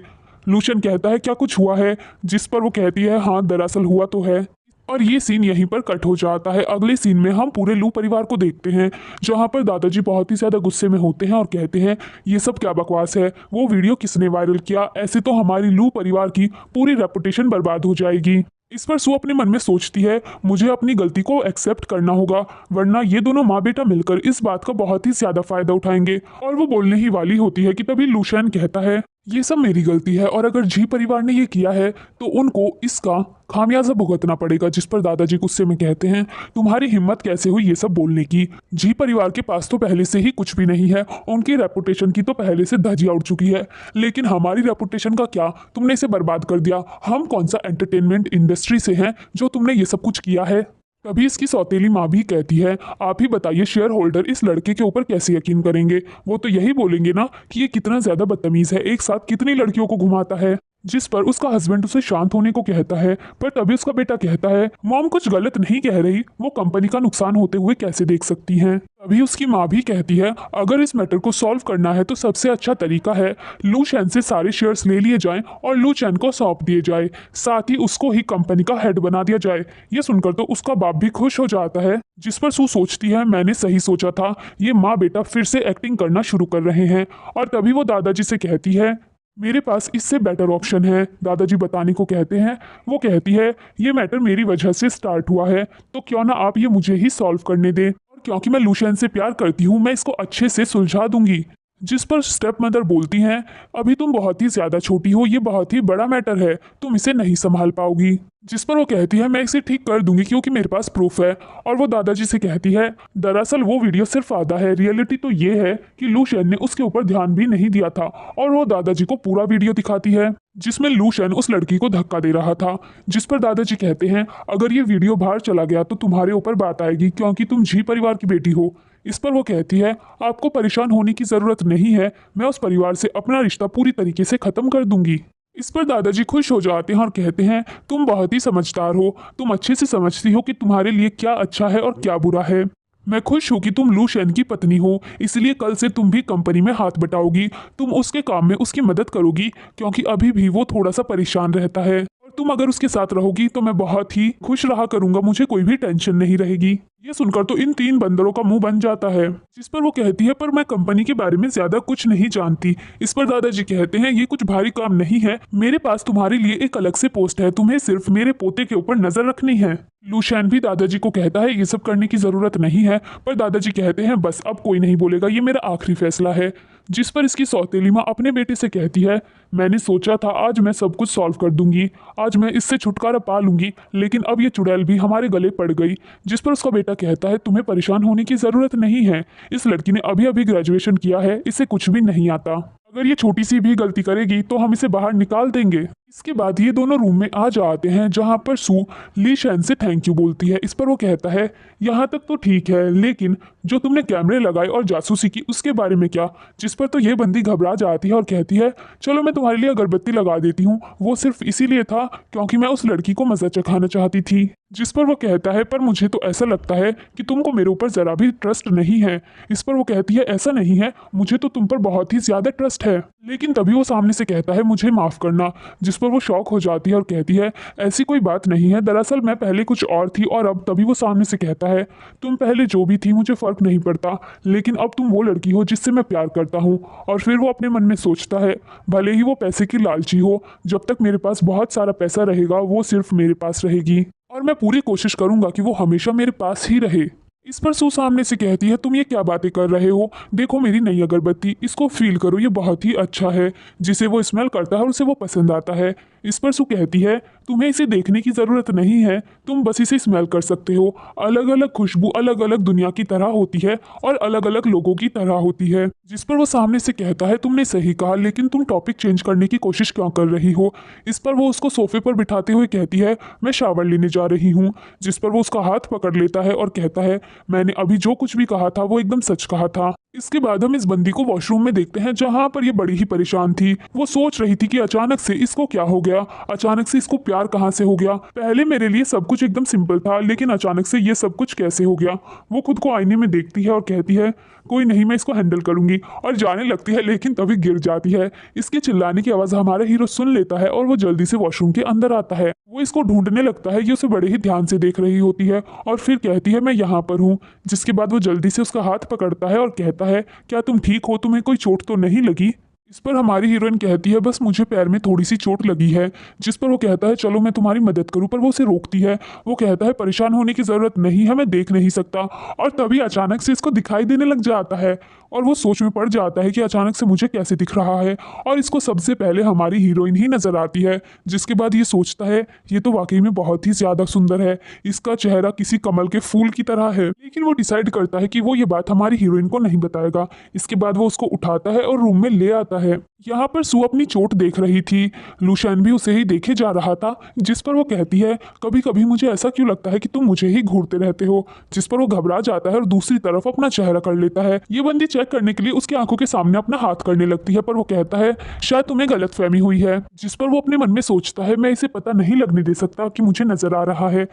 Speaker 1: लूशियन कहता है क्या कुछ हुआ है, जिस पर वो कहती है हाँ दरअसल हुआ तो है। और ये सीन यहीं पर कट हो जाता है। अगले सीन में हम पूरे लू परिवार को देखते हैं जहां पर दादाजी बहुत ही ज्यादा गुस्से में होते हैं और कहते हैं ये सब क्या बकवास है, वो वीडियो किसने वायरल किया, ऐसे तो हमारी लू परिवार की पूरी रेपुटेशन बर्बाद हो जाएगी। इस पर सू अपने मन में सोचती है मुझे अपनी गलती को एक्सेप्ट करना होगा, वरना ये दोनों माँ बेटा मिलकर इस बात का बहुत ही ज्यादा फायदा उठाएंगे। और वो बोलने ही वाली होती है कि तभी लूशियन कहता है ये सब मेरी गलती है और अगर जी परिवार ने ये किया है तो उनको इसका खामियाजा भुगतना पड़ेगा। जिस पर दादाजी गुस्से में कहते हैं तुम्हारी हिम्मत कैसे हुई ये सब बोलने की, जी परिवार के पास तो पहले से ही कुछ भी नहीं है, उनकी रेपुटेशन की तो पहले से धज्जियां उड़ चुकी है, लेकिन हमारी रेपुटेशन का क्या, तुमने इसे बर्बाद कर दिया। हम कौन सा एंटरटेनमेंट इंडस्ट्री से हैं जो तुमने ये सब कुछ किया है। तभी इसकी सौतेली माँ भी कहती है आप ही बताइए शेयर होल्डर इस लड़के के ऊपर कैसे यकीन करेंगे, वो तो यही बोलेंगे ना कि ये कितना ज्यादा बदतमीज है, एक साथ कितनी लड़कियों को घुमाता है। जिस पर उसका हस्बैंड उसे शांत होने को कहता है, पर तभी उसका बेटा कहता है मॉम कुछ गलत नहीं कह रही, वो कंपनी का नुकसान होते हुए कैसे देख सकती हैं। तभी उसकी माँ भी कहती है अगर इस मैटर को सॉल्व करना है तो सबसे अच्छा तरीका है लूशियन से सारे शेयर्स ले लिए जाएं और लूशियन को सौंप दिए जाए, साथ ही उसको ही कंपनी का हेड बना दिया जाए। ये सुनकर तो उसका बाप भी खुश हो जाता है। जिस पर सू सोचती है मैंने सही सोचा था, ये माँ बेटा फिर से एक्टिंग करना शुरू कर रहे हैं। और तभी वो दादाजी से कहती है मेरे पास इससे बेटर ऑप्शन है। दादाजी बताने को कहते हैं। वो कहती है ये मैटर मेरी वजह से स्टार्ट हुआ है तो क्यों ना आप ये मुझे ही सॉल्व करने दें, और क्योंकि मैं लूशियन से प्यार करती हूँ मैं इसको अच्छे से सुलझा दूंगी। जिस पर स्टेप मदर बोलती हैं अभी तुम बहुत ही ज्यादा छोटी हो, ये बहुत ही बड़ा मैटर है, तुम इसे नहीं संभाल पाओगी। जिस पर वो कहती है मैं इसे ठीक कर दूंगी क्योंकि मेरे पास प्रूफ है। और वो दादाजी से कहती है दरअसल वो वीडियो सिर्फ आधा है, रियलिटी तो ये है कि लूशियन ने उसके ऊपर ध्यान भी नहीं दिया था। और वो दादाजी को पूरा वीडियो दिखाती है जिसमें लूशियन उस लड़की को धक्का दे रहा था। जिस पर दादाजी कहते हैं अगर ये वीडियो बाहर चला गया तो तुम्हारे ऊपर बात आएगी क्योंकि तुम जी परिवार की बेटी हो। इस पर वो कहती है आपको परेशान होने की जरूरत नहीं है, मैं उस परिवार से अपना रिश्ता पूरी तरीके से खत्म कर दूंगी। इस पर दादाजी खुश हो जाते हैं और कहते हैं तुम बहुत ही समझदार हो, तुम अच्छे से समझती हो कि तुम्हारे लिए क्या अच्छा है और क्या बुरा है। मैं खुश हूँ कि तुम लूशियन की पत्नी हो, इसलिए कल से तुम भी कंपनी में हाथ बटाओगी, तुम उसके काम में उसकी मदद करोगी क्योंकि अभी भी वो थोड़ा सा परेशान रहता है। और तुम अगर उसके साथ रहोगी तो मैं बहुत ही खुश रहा करूँगा, मुझे कोई भी टेंशन नहीं रहेगी। ये सुनकर तो इन तीन बंदरों का मुंह बन जाता है, जिस पर वो कहती है पर मैं कंपनी के बारे में ज्यादा कुछ नहीं जानती। इस पर दादाजी कहते हैं ये कुछ भारी काम नहीं है, मेरे पास तुम्हारे लिए एक अलग से पोस्ट है, तुम्हें सिर्फ मेरे पोते के ऊपर नजर रखनी है। लूशैन भी दादाजी को कहता है ये सब करने की जरूरत नहीं है, पर दादाजी कहते हैं बस अब कोई नहीं बोलेगा, ये मेरा आखिरी फैसला है। जिस पर इसकी सौतेली माँ अपने बेटे से कहती है मैंने सोचा था आज मैं सब कुछ सॉल्व कर दूंगी, आज मैं इससे छुटकारा पा लूंगी, लेकिन अब ये चुड़ैल भी हमारे गले पड़ गई। जिस पर उसका बेटा कहता है तुम्हें परेशान होने की जरूरत नहीं है, इस लड़की ने अभी अभी ग्रेजुएशन किया है, इसे कुछ भी नहीं आता, अगर ये छोटी सी भी गलती करेगी तो हम इसे बाहर निकाल देंगे। इसके बाद ये दोनों रूम में आ जाते हैं जहां पर सू ली शैन से थैंक यू बोलती है। इस पर वो कहता है यहाँ तक तो ठीक है, लेकिन जो तुमने कैमरे लगाए और जासूसी की उसके बारे में क्या। जिस पर तो ये बंदी घबरा जाती है और कहती है चलो मैं तुम्हारे लिए अगरबत्ती लगा देती हूँ, वो सिर्फ इसीलिए था क्योंकि मैं उस लड़की को मजा चखाना चाहती थी। जिस पर वो कहता है पर मुझे तो ऐसा लगता है कि तुमको मेरे ऊपर जरा भी ट्रस्ट नहीं है। इस पर वो कहती है ऐसा नहीं है, मुझे तो तुम पर बहुत ही ज्यादा ट्रस्ट है। लेकिन तभी वो सामने से कहता है मुझे माफ करना। जिस पर वो शॉक हो जाती है और कहती है ऐसी कोई बात नहीं है, दरअसल मैं पहले कुछ और थी और अब। तभी वो सामने से कहता है तुम पहले जो भी थी मुझे फर्क नहीं पड़ता, लेकिन अब तुम वो लड़की हो जिससे मैं प्यार करता हूँ। और फिर वो अपने मन में सोचता है भले ही वो पैसे की लालची हो, जब तक मेरे पास बहुत सारा पैसा रहेगा वो सिर्फ मेरे पास रहेगी और मैं पूरी कोशिश करूंगा कि वो हमेशा मेरे पास ही रहे। इस पर सू सामने से कहती है तुम ये क्या बातें कर रहे हो, देखो मेरी नई अगरबत्ती, इसको फील करो, ये बहुत ही अच्छा है। जिसे वो स्मेल करता है और उसे वो पसंद आता है। इस पर सू कहती है तुम्हें इसे देखने की ज़रूरत नहीं है, तुम बस इसे स्मेल कर सकते हो। अलग अलग खुशबू अलग अलग दुनिया की तरह होती है और अलग अलग लोगों की तरह होती है। जिस पर वो सामने से कहता है तुमने सही कहा, लेकिन तुम टॉपिक चेंज करने की कोशिश क्यों कर रही हो। इस पर वो उसको सोफे पर बिठाते हुए कहती है मैं शावर लेने जा रही हूँ। जिस पर वो उसका हाथ पकड़ लेता है और कहता है मैंने अभी जो कुछ भी कहा था वो एकदम सच कहा था। इसके बाद हम इस बंदी को वॉशरूम में देखते हैं जहां पर ये बड़ी ही परेशान थी। वो सोच रही थी कि अचानक से इसको क्या हो गया, अचानक से इसको प्यार कहां से हो गया। पहले मेरे लिए सब कुछ एकदम सिंपल था, लेकिन अचानक से ये सब कुछ कैसे हो गया। वो खुद को आईने में देखती है और कहती है कोई नहीं, मैं इसको हैंडल करूंगी, और जाने लगती है, लेकिन तभी गिर जाती है। इसके चिल्लाने की आवाज हमारा हीरो सुन लेता है और वो जल्दी से वॉशरूम के अंदर आता है। वो इसको ढूंढने लगता है, ये उसे बड़े ही ध्यान से देख रही होती है और फिर कहती है मैं यहाँ पर हूँ। जिसके बाद वो जल्दी से उसका हाथ पकड़ता है और कहता है क्या तुम ठीक हो, तुम्हें कोई चोट तो नहीं लगी। इस पर हमारी हीरोइन कहती है बस मुझे पैर में थोड़ी सी चोट लगी है। जिस पर वो कहता है चलो मैं तुम्हारी मदद करूं, पर वो उसे रोकती है। वो कहता है परेशान होने की जरूरत नहीं है, मैं देख नहीं सकता। और तभी अचानक से इसको दिखाई देने लग जाता है और वो सोच में पड़ जाता है कि अचानक से मुझे कैसे दिख रहा है, और इसको सबसे पहले हमारी हीरोइन ही नजर आती है। जिसके बाद ये सोचता है ये तो वाकई में बहुत ही ज्यादा सुंदर है, इसका चेहरा किसी कमल के फूल की तरह है। लेकिन वो डिसाइड करता है कि वो ये बात हमारी हीरोइन को नहीं बताएगा। इसके बाद वो उसको उठाता है और रूम में ले आता है। यहाँ पर सू अपनी चोट देख रही थी, लूशैन भी उसे ही देखे जा रहा था। जिस पर वो कहती है कभी कभी मुझे ऐसा क्यों लगता है कि तुम मुझे ही घूरते रहते हो। जिस पर वो घबरा जाता है और दूसरी तरफ अपना चेहरा कर लेता है। ये बंदी चेक करने के लिए उसकी आंखों के सामने अपना हाथ करने लगती है, पर वो कहता है शायद तुम्हें गलतफहमी हुई है। जिस पर वो अपने मन में सोचता है मैं इसे पता नहीं लगने दे सकता कि मुझे नजर आ रहा है।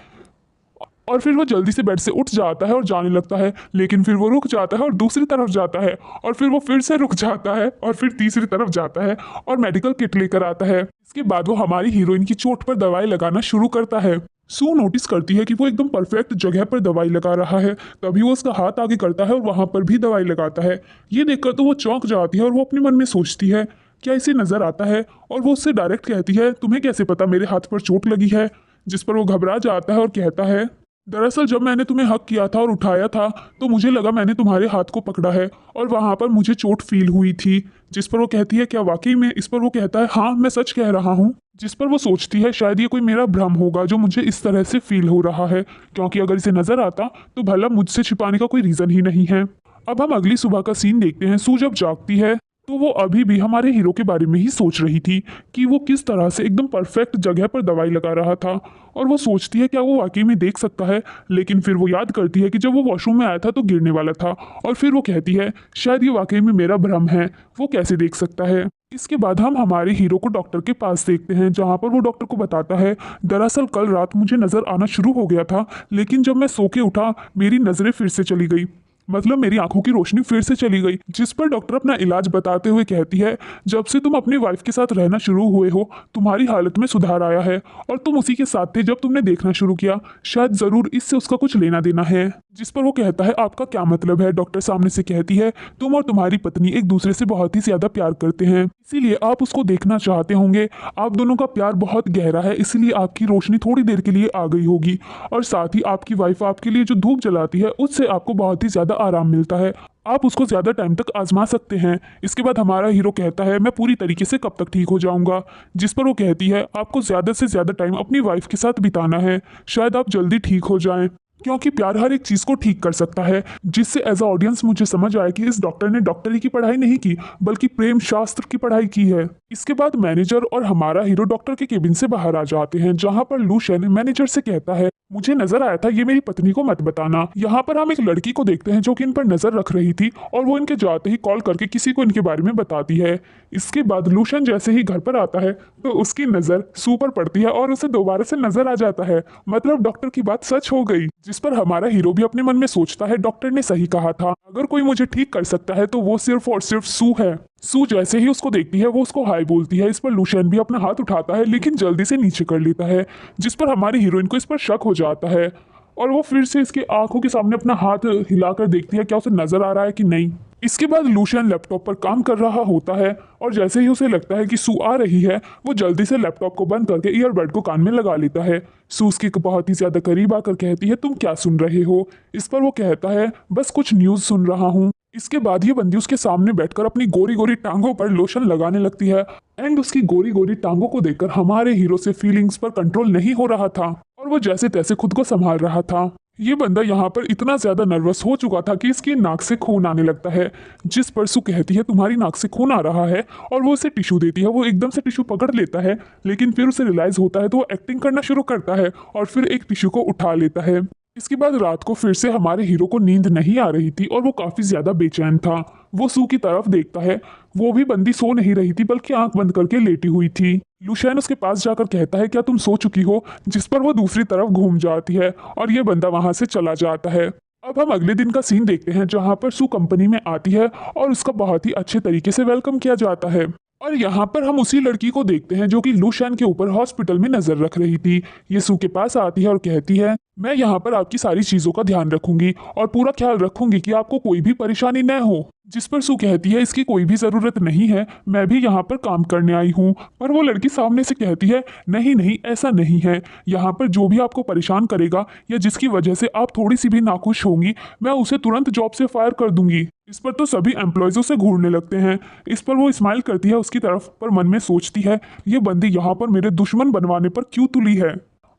Speaker 1: और फिर वो जल्दी से बेड से उठ जाता है और जाने लगता है, लेकिन फिर वो रुक जाता है और दूसरी तरफ जाता है, और फिर वो फिर से रुक जाता है और फिर तीसरी तरफ जाता है और मेडिकल किट लेकर आता है। इसके बाद वो हमारी हीरोइन की चोट पर दवाई लगाना शुरू करता है। सू नोटिस करती है कि वो एकदम परफेक्ट जगह पर दवाई लगा रहा है। तभी वो उसका हाथ आगे करता है और वहां पर भी दवाई लगाता है। ये देखकर तो वो चौंक जाती है और वो अपने मन में सोचती है क्या इसे नजर आता है, और वो उससे डायरेक्ट कहती है तुम्हें कैसे पता मेरे हाथ पर चोट लगी है। जिस पर वो घबरा जाता है और कहता है दरअसल जब मैंने तुम्हें हक किया था और उठाया था तो मुझे लगा मैंने तुम्हारे हाथ को पकड़ा है और वहां पर मुझे चोट फील हुई थी। जिस पर वो कहती है क्या वाकई में। इस पर वो कहता है हाँ मैं सच कह रहा हूँ। जिस पर वो सोचती है शायद ये कोई मेरा भ्रम होगा जो मुझे इस तरह से फील हो रहा है, क्योंकि अगर इसे नजर आता तो भला मुझसे छिपाने का कोई रीजन ही नहीं है। अब हम अगली सुबह का सीन देखते हैं। सू जब जागती है तो वो अभी भी हमारे हीरो के बारे में ही सोच रही थी कि वो किस तरह से एकदम परफेक्ट जगह पर दवाई लगा रहा था, और वो सोचती है क्या वो वाकई में देख सकता है। लेकिन फिर वो याद करती है कि जब वो वॉशरूम में आया था तो गिरने वाला था, और फिर वो कहती है शायद ये वाकई में मेरा भ्रम है, वो कैसे देख सकता है। इसके बाद हम हमारे हीरो को डॉक्टर के पास देखते हैं जहां पर वो डॉक्टर को बताता है दरअसल कल रात मुझे नजर आना शुरू हो गया था, लेकिन जब मैं सो के उठा मेरी नजरें फिर से चली गई, मतलब मेरी आंखों की रोशनी फिर से चली गई। जिस पर डॉक्टर अपना इलाज बताते हुए कहती है जब से तुम अपनी वाइफ के साथ रहना शुरू हुए हो तुम्हारी हालत में सुधार आया है, और तुम उसी के साथ थे जब तुमने देखना शुरू किया, शायद जरूर इससे उसका कुछ लेना देना है। जिस पर वो कहता है आपका क्या मतलब है। डॉक्टर सामने से कहती है तुम और तुम्हारी पत्नी एक दूसरे से बहुत ही ज्यादा प्यार करते हैं, इसीलिए आप उसको देखना चाहते होंगे। आप दोनों का प्यार बहुत गहरा है, इसीलिए आपकी रोशनी थोड़ी देर के लिए आ गई होगी। और साथ ही आपकी वाइफ आपके लिए जो धूप जलाती है उससे आपको बहुत ही ज्यादा आराम मिलता है, आप उसको ज्यादा टाइम तक आजमा सकते हैं। इसके बाद हमारा हीरो कहता है मैं पूरी तरीके से कब तक ठीक हो जाऊंगा। जिस पर वो कहती है आपको ज्यादा से ज्यादा टाइम अपनी वाइफ के साथ बिताना है, शायद आप जल्दी ठीक हो जाएं, क्योंकि प्यार हर एक चीज को ठीक कर सकता है। जिससे एज अ ऑडियंस मुझे समझ आया कि इस डॉक्टर ने डॉक्टरी की पढ़ाई नहीं की बल्कि प्रेम शास्त्र की पढ़ाई की है। इसके बाद मैनेजर और हमारा हीरो डॉक्टर के केबिन से बाहर आ जाते हैं, जहां पर लूशियन मैनेजर से कहता है मुझे नजर आया था, ये मेरी पत्नी को मत बताना। यहाँ पर हम एक लड़की को देखते हैं जो कि इन पर नजर रख रही थी और वो इनके जाते ही कॉल करके किसी को इनके बारे में बताती है। इसके बाद लूशियन जैसे ही घर पर आता है तो उसकी नजर सू पर पड़ती है और उसे दोबारा से नजर आ जाता है, मतलब डॉक्टर की बात सच हो गई। जिस पर हमारा हीरो भी अपने मन में सोचता है डॉक्टर ने सही कहा था, अगर कोई मुझे ठीक कर सकता है तो वो सिर्फ और सिर्फ सू है। सू जैसे ही उसको देखती है वो उसको हाय बोलती है। इस पर लूशियन भी अपना हाथ उठाता है लेकिन जल्दी से नीचे कर लेता है, जिस पर हमारी हीरोइन को इस पर शक हो जाता है और वो फिर से इसके आंखों के सामने अपना हाथ हिलाकर देखती है क्या उसे नजर आ रहा है कि नहीं। इसके बाद लूशियन लैपटॉप पर काम कर रहा होता है और जैसे ही उसे लगता है कि सू आ रही है वो जल्दी से लैपटॉप को बंद करके ईयरबड को कान में लगा लेता है। सू उसके बहुत ही ज्यादा करीब आकर कहती है तुम क्या सुन रहे हो। इस पर वो कहता है बस कुछ न्यूज सुन रहा हूँ। इसके बाद ये बंदी उसके सामने बैठकर अपनी गोरी गोरी टांगों पर लोशन लगाने लगती है एंड उसकी गोरी गोरी टांगों को देखकर हमारे हीरो से फीलिंग्स पर कंट्रोल नहीं हो रहा था और वो जैसे तैसे खुद को संभाल रहा था। ये बंदा यहाँ पर इतना ज्यादा नर्वस हो चुका था कि इसकी नाक से खून आने लगता है, जिस पर सू कहती है तुम्हारी नाक से खून आ रहा है और वो उसे टिश्यू देती है। वो एकदम से टिश्यू पकड़ लेता है लेकिन फिर उसे रियलाइज होता है तो वो एक्टिंग करना शुरू करता है और फिर एक टिश्यू को उठा लेता है। इसके बाद रात को फिर से हमारे हीरो को नींद नहीं आ रही थी और वो काफी ज्यादा बेचैन था। वो सू की तरफ देखता है, वो भी बंदी सो नहीं रही थी बल्कि आंख बंद करके लेटी हुई थी। लूशियन उसके पास जाकर कहता है क्या तुम सो चुकी हो, जिस पर वो दूसरी तरफ घूम जाती है और ये बंदा वहां से चला जाता है। अब हम अगले दिन का सीन देखते हैं जहां पर सू कंपनी में आती है और उसका बहुत ही अच्छे तरीके से वेलकम किया जाता है। और यहाँ पर हम उसी लड़की को देखते हैं जो कि लूशियन के ऊपर हॉस्पिटल में नजर रख रही थी। ये सू के पास आती है और कहती है मैं यहाँ पर आपकी सारी चीजों का ध्यान रखूंगी और पूरा ख्याल रखूंगी कि आपको कोई भी परेशानी न हो। जिस पर सू कहती है इसकी कोई भी जरूरत नहीं है, मैं भी यहाँ पर काम करने आई हूँ। पर वो लड़की सामने से कहती है नहीं नहीं ऐसा नहीं है, यहाँ पर जो भी आपको परेशान करेगा या जिसकी वजह से आप थोड़ी सी भी नाखुश होंगी मैं उसे तुरंत जॉब से फायर कर दूंगी। इस पर तो सभी एम्प्लॉयजों से घूरने लगते हैं। इस पर वो स्माइल करती है उसकी तरफ, पर मन में सोचती है ये बंदी यहाँ पर मेरे दुश्मन बनवाने पर क्यों तुली है।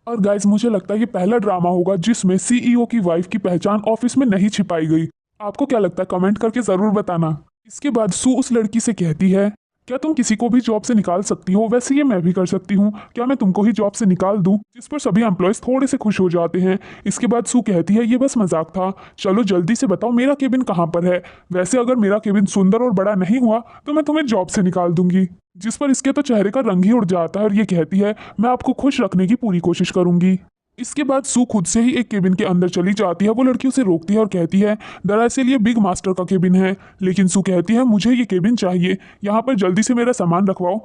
Speaker 1: और गाइस मुझे लगता है ये पहला ड्रामा होगा जिसमें सीईओ की वाइफ की पहचान ऑफिस में नहीं छिपाई गई। आपको क्या लगता है कमेंट करके जरूर बताना। इसके बाद सू उस लड़की से कहती है क्या तुम किसी को भी जॉब से निकाल सकती हो, वैसे ये मैं भी कर सकती हूँ, क्या मैं तुमको ही जॉब से निकाल दूं। जिस पर सभी एम्प्लॉयज थोड़े से खुश हो जाते हैं। इसके बाद सू कहती है ये बस मजाक था, चलो जल्दी से बताओ मेरा केबिन कहाँ पर है, वैसे अगर मेरा केबिन सुंदर और बड़ा नहीं हुआ तो मैं तुम्हें जॉब से निकाल दूंगी। जिस पर इसके तो चेहरे का रंग ही उड़ जाता है और ये कहती है मैं आपको खुश रखने की पूरी कोशिश करूंगी। इसके बाद सू खुद से ही एक केबिन के अंदर चली जाती है। वो लड़की उसे रोकती है और कहती है दरअसल ये बिग मास्टर का केबिन है, लेकिन सू कहती है मुझे ये केबिन चाहिए, यहाँ पर जल्दी से मेरा सामान रखवाओ।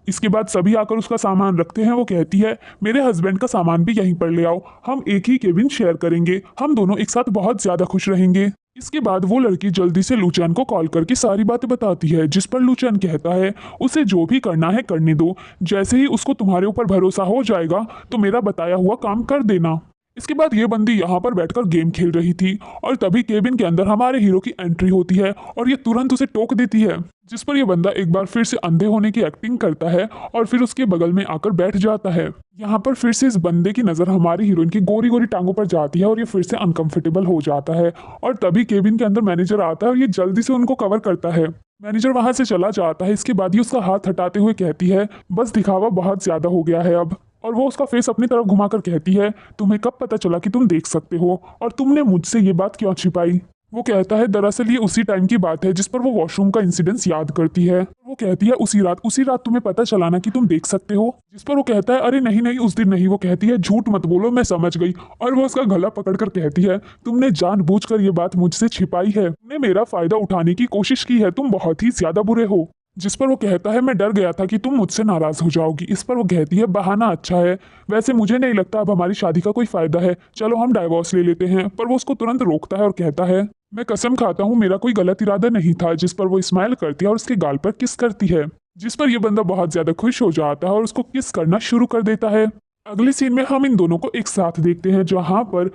Speaker 1: इसके बाद सभी आकर उसका सामान रखते हैं। वो कहती है मेरे हस्बैंड का सामान भी यहीं पर ले आओ, हम एक ही केबिन शेयर करेंगे, हम दोनों एक साथ बहुत ज्यादा खुश रहेंगे। इसके बाद वो लड़की जल्दी से लूचियन को कॉल करके सारी बातें बताती है, जिस पर लूचियन कहता है उसे जो भी करना है करने दो, जैसे ही उसको तुम्हारे ऊपर भरोसा हो जाएगा तो मेरा बताया हुआ काम कर देना। इसके बाद ये बंदी यहाँ पर बैठकर गेम खेल रही थी और तभी केबिन के अंदर हमारे हीरो की एंट्री होती है और ये तुरंत उसे टोक देती है, जिस पर यह बंदा एक बार फिर से अंधे होने की एक्टिंग करता है और फिर उसके बगल में आकर बैठ जाता है। यहाँ पर फिर से इस बंदे की नजर हमारी हीरोइन की गोरी गोरी टांगों पर जाती है और ये फिर से अनकंफर्टेबल हो जाता है और तभी केबिन के अंदर मैनेजर आता है और ये जल्दी से उनको कवर करता है। मैनेजर वहां से चला जाता है। इसके बाद ये उसका हाथ हटाते हुए कहती है बस दिखावा बहुत ज्यादा हो गया है अब, और वो उसका फेस अपनी तरफ घुमाकर कहती है तुम्हें कब पता चला कि तुम देख सकते हो और तुमने मुझसे ये बात क्यों छिपाई। वो कहता है दरअसल ये उसी टाइम की बात है, जिस पर वो वॉशरूम का इंसिडेंस याद करती है। वो कहती है उसी रात तुम्हें पता चला ना कि तुम देख सकते हो, जिस पर वो कहता है अरे नहीं नहीं उस दिन नहीं। वो कहती है झूठ मत बोलो, मैं समझ गई। और वो उसका गला पकड़कर कहती है तुमने जानबूझकर ये बात मुझसे छिपाई है, तुमने मेरा फायदा उठाने की कोशिश की है, तुम बहुत ही ज्यादा बुरे हो। जिस पर वो कहता है मैं डर गया था कि तुम मुझसे नाराज हो जाओगी। इस पर वो कहती है बहाना अच्छा है, वैसे मुझे नहीं लगता अब हमारी शादी का कोई फायदा है, चलो हम डाइवोर्स ले लेते हैं। पर वो उसको तुरंत रोकता है और कहता है मैं कसम खाता हूँ मेरा कोई गलत इरादा नहीं था। जिस पर वो स्माइल करती है और उसके गाल पर किस करती है, जिस पर यह बंदा बहुत ज्यादा खुश हो जाता है और उसको किस करना शुरू कर देता है। अगले सीन में हम इन दोनों को एक साथ देखते हैं जहां पर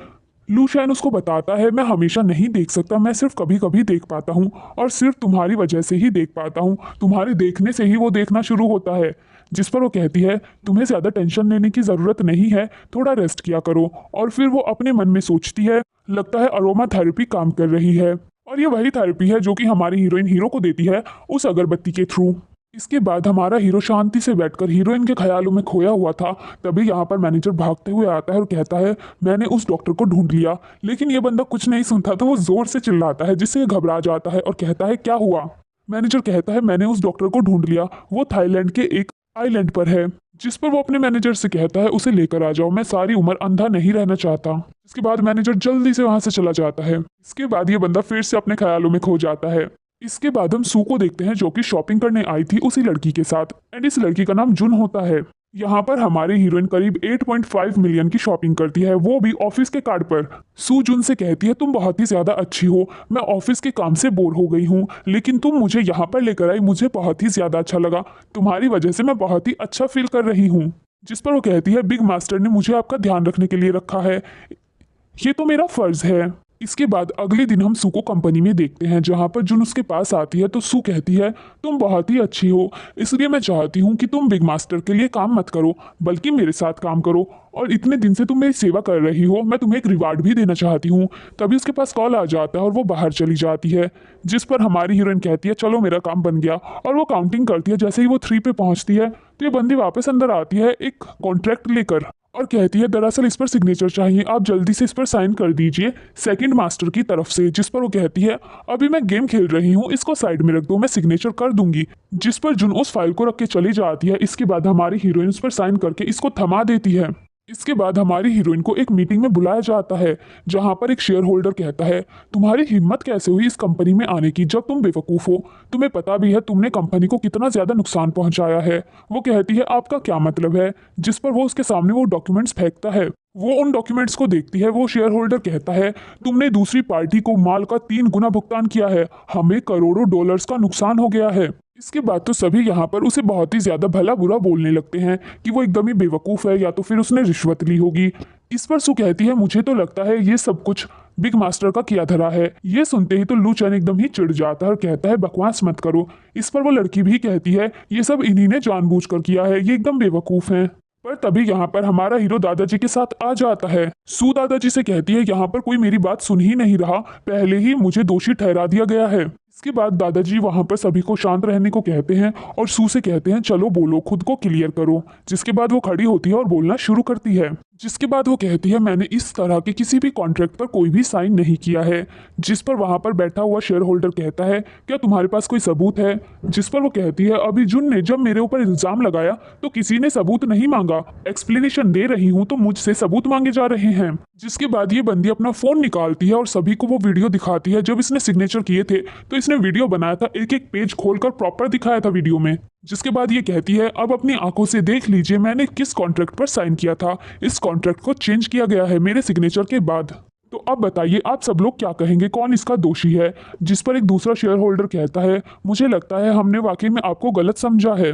Speaker 1: लूशैन उसको बताता है मैं हमेशा नहीं देख सकता, मैं सिर्फ कभी कभी देख पाता हूँ और सिर्फ तुम्हारी वजह से ही देख पाता हूँ, तुम्हारे देखने से ही वो देखना शुरू होता है। जिस पर वो कहती है तुम्हें ज्यादा टेंशन लेने की जरूरत नहीं है, थोड़ा रेस्ट किया करो। और फिर वो अपने मन में सोचती है लगता है अरोमा थेरेपी काम कर रही है और ये वही थेरेपी है जो कि हमारी हीरोइन हीरो को देती है उस अगरबत्ती के थ्रू। इसके बाद हमारा हीरो शांति से बैठकर हीरोइन के ख्यालों में खोया हुआ था। तभी यहाँ पर मैनेजर भागते हुए आता है और कहता है मैंने उस डॉक्टर को ढूंढ लिया। लेकिन ये बंदा कुछ नहीं सुनता तो वो जोर से चिल्लाता है जिससे ये घबरा जाता है और कहता है क्या हुआ। मैनेजर कहता है मैंने उस डॉक्टर को ढूंढ लिया, वो थाईलैंड के एक आइलैंड पर है। जिस पर वो अपने मैनेजर से कहता है उसे लेकर आ जाओ, मैं सारी उम्र अंधा नहीं रहना चाहता। इसके बाद मैनेजर जल्दी से वहां से चला जाता है। इसके बाद ये बंदा फिर से अपने ख्यालों में खो जाता है। इसके बाद हम सू को देखते हैं जो कि शॉपिंग करने आई थी उसी लड़की के साथ एंड इस लड़की का नाम जुन होता है। यहाँ पर हमारी हीरोइन करीब 8.5 मिलियन की शॉपिंग करती है, वो भी ऑफिस के कार्ड पर। सू जुन से कहती है तुम बहुत ही ज्यादा अच्छी हो, मैं ऑफिस के काम से बोर हो गई हूँ लेकिन तुम मुझे यहाँ पर लेकर आई, मुझे बहुत ही ज्यादा अच्छा लगा, तुम्हारी वजह से मैं बहुत ही अच्छा फील कर रही हूँ। जिस पर वो कहती है बिग मास्टर ने मुझे आपका ध्यान रखने के लिए रखा है, ये तो मेरा फर्ज है। इसके बाद अगले दिन हम सू को कंपनी में देखते हैं जहां पर जुन उसके पास आती है तो सू कहती है तुम बहुत ही अच्छी हो, इसलिए मैं चाहती हूँ कि तुम बिग मास्टर के लिए काम मत करो बल्कि मेरे साथ काम करो, और इतने दिन से तुम मेरी सेवा कर रही हो, मैं तुम्हें एक रिवार्ड भी देना चाहती हूँ। तभी उसके पास कॉल आ जाता है और वो बाहर चली जाती है। जिस पर हमारी हीरोइन कहती है चलो मेरा काम बन गया, और वो काउंटिंग करती है। जैसे ही वो 3 पे पहुंचती है तो ये बंदी वापस अंदर आती है एक कॉन्ट्रैक्ट लेकर और कहती है दरअसल इस पर सिग्नेचर चाहिए, आप जल्दी से इस पर साइन कर दीजिए सेकंड मास्टर की तरफ से। जिस पर वो कहती है अभी मैं गेम खेल रही हूँ, इसको साइड में रख दो, मैं सिग्नेचर कर दूंगी। जिस पर जुन उस फाइल को रख के चली जाती है। इसके बाद हमारी हीरोइन उस पर साइन करके इसको थमा देती है। इसके बाद हमारी हीरोइन को एक मीटिंग में बुलाया जाता है जहां पर एक शेयर होल्डर कहता है तुम्हारी हिम्मत कैसे हुई इस कंपनी में आने की जब तुम बेवकूफ़ हो, तुम्हें पता भी है तुमने कंपनी को कितना ज़्यादा नुकसान पहुंचाया है। वो कहती है आपका क्या मतलब है। जिस पर वो उसके सामने वो डॉक्यूमेंट्स फेंकता है। वो उन डॉक्यूमेंट्स को देखती है। वो शेयर होल्डर कहता है तुमने दूसरी पार्टी को माल का 3 गुना भुगतान किया है, हमें करोड़ों डॉलर्स का नुकसान हो गया है। इसके बाद तो सभी यहाँ पर उसे बहुत ही ज्यादा भला बुरा बोलने लगते हैं कि वो एकदम ही बेवकूफ़ है या तो फिर उसने रिश्वत ली होगी। इस पर सू कहती है मुझे तो लगता है ये सब कुछ बिग मास्टर का किया धरा है। ये सुनते ही तो लू चैन एकदम ही चिढ़ जाता है और कहता है बकवास मत करो। इस पर वो लड़की भी कहती है ये सब इन्हीं ने जानबूझकर किया है, ये एकदम बेवकूफ़ हैं। पर तभी यहाँ पर हमारा हीरो दादाजी के साथ आ जाता है। सू दादाजी से कहती है यहाँ पर कोई मेरी बात सुन ही नहीं रहा, पहले ही मुझे दोषी ठहरा दिया गया है। इसके बाद दादाजी वहां पर सभी को शांत रहने को कहते हैं और सू से कहते हैं चलो बोलो, खुद को क्लियर करो। जिसके बाद वो खड़ी होती है और बोलना शुरू करती है। जिसके बाद वो कहती है मैंने इस तरह के किसी भी कॉन्ट्रैक्ट पर कोई भी साइन नहीं किया है। जिस पर वहां पर बैठा हुआ शेयर होल्डर कहता है क्या तुम्हारे पास कोई सबूत है। जिस पर वो कहती है अभी जुन ने जब मेरे ऊपर इल्जाम लगाया तो किसी ने सबूत नहीं मांगा, एक्सप्लेनेशन दे रही हूँ तो मुझसे सबूत मांगे जा रहे हैं। जिसके बाद ये बंदी अपना फोन निकालती है और सभी को वो वीडियो दिखाती है जब इसने सिग्नेचर किए थे। तो इसने वीडियो बनाया था, एक एक पेज खोलकर प्रॉपर दिखाया था वीडियो में। जिसके बाद ये कहती है अब अपनी आंखों से देख लीजिए मैंने किस कॉन्ट्रैक्ट पर साइन किया था, इस कॉन्ट्रैक्ट को चेंज किया गया है मेरे सिग्नेचर के बाद। तो अब बताइए आप सब लोग क्या कहेंगे, कौन इसका दोषी है। जिस पर एक दूसरा शेयर होल्डर कहता है मुझे लगता है हमने वाकई में आपको गलत समझा है।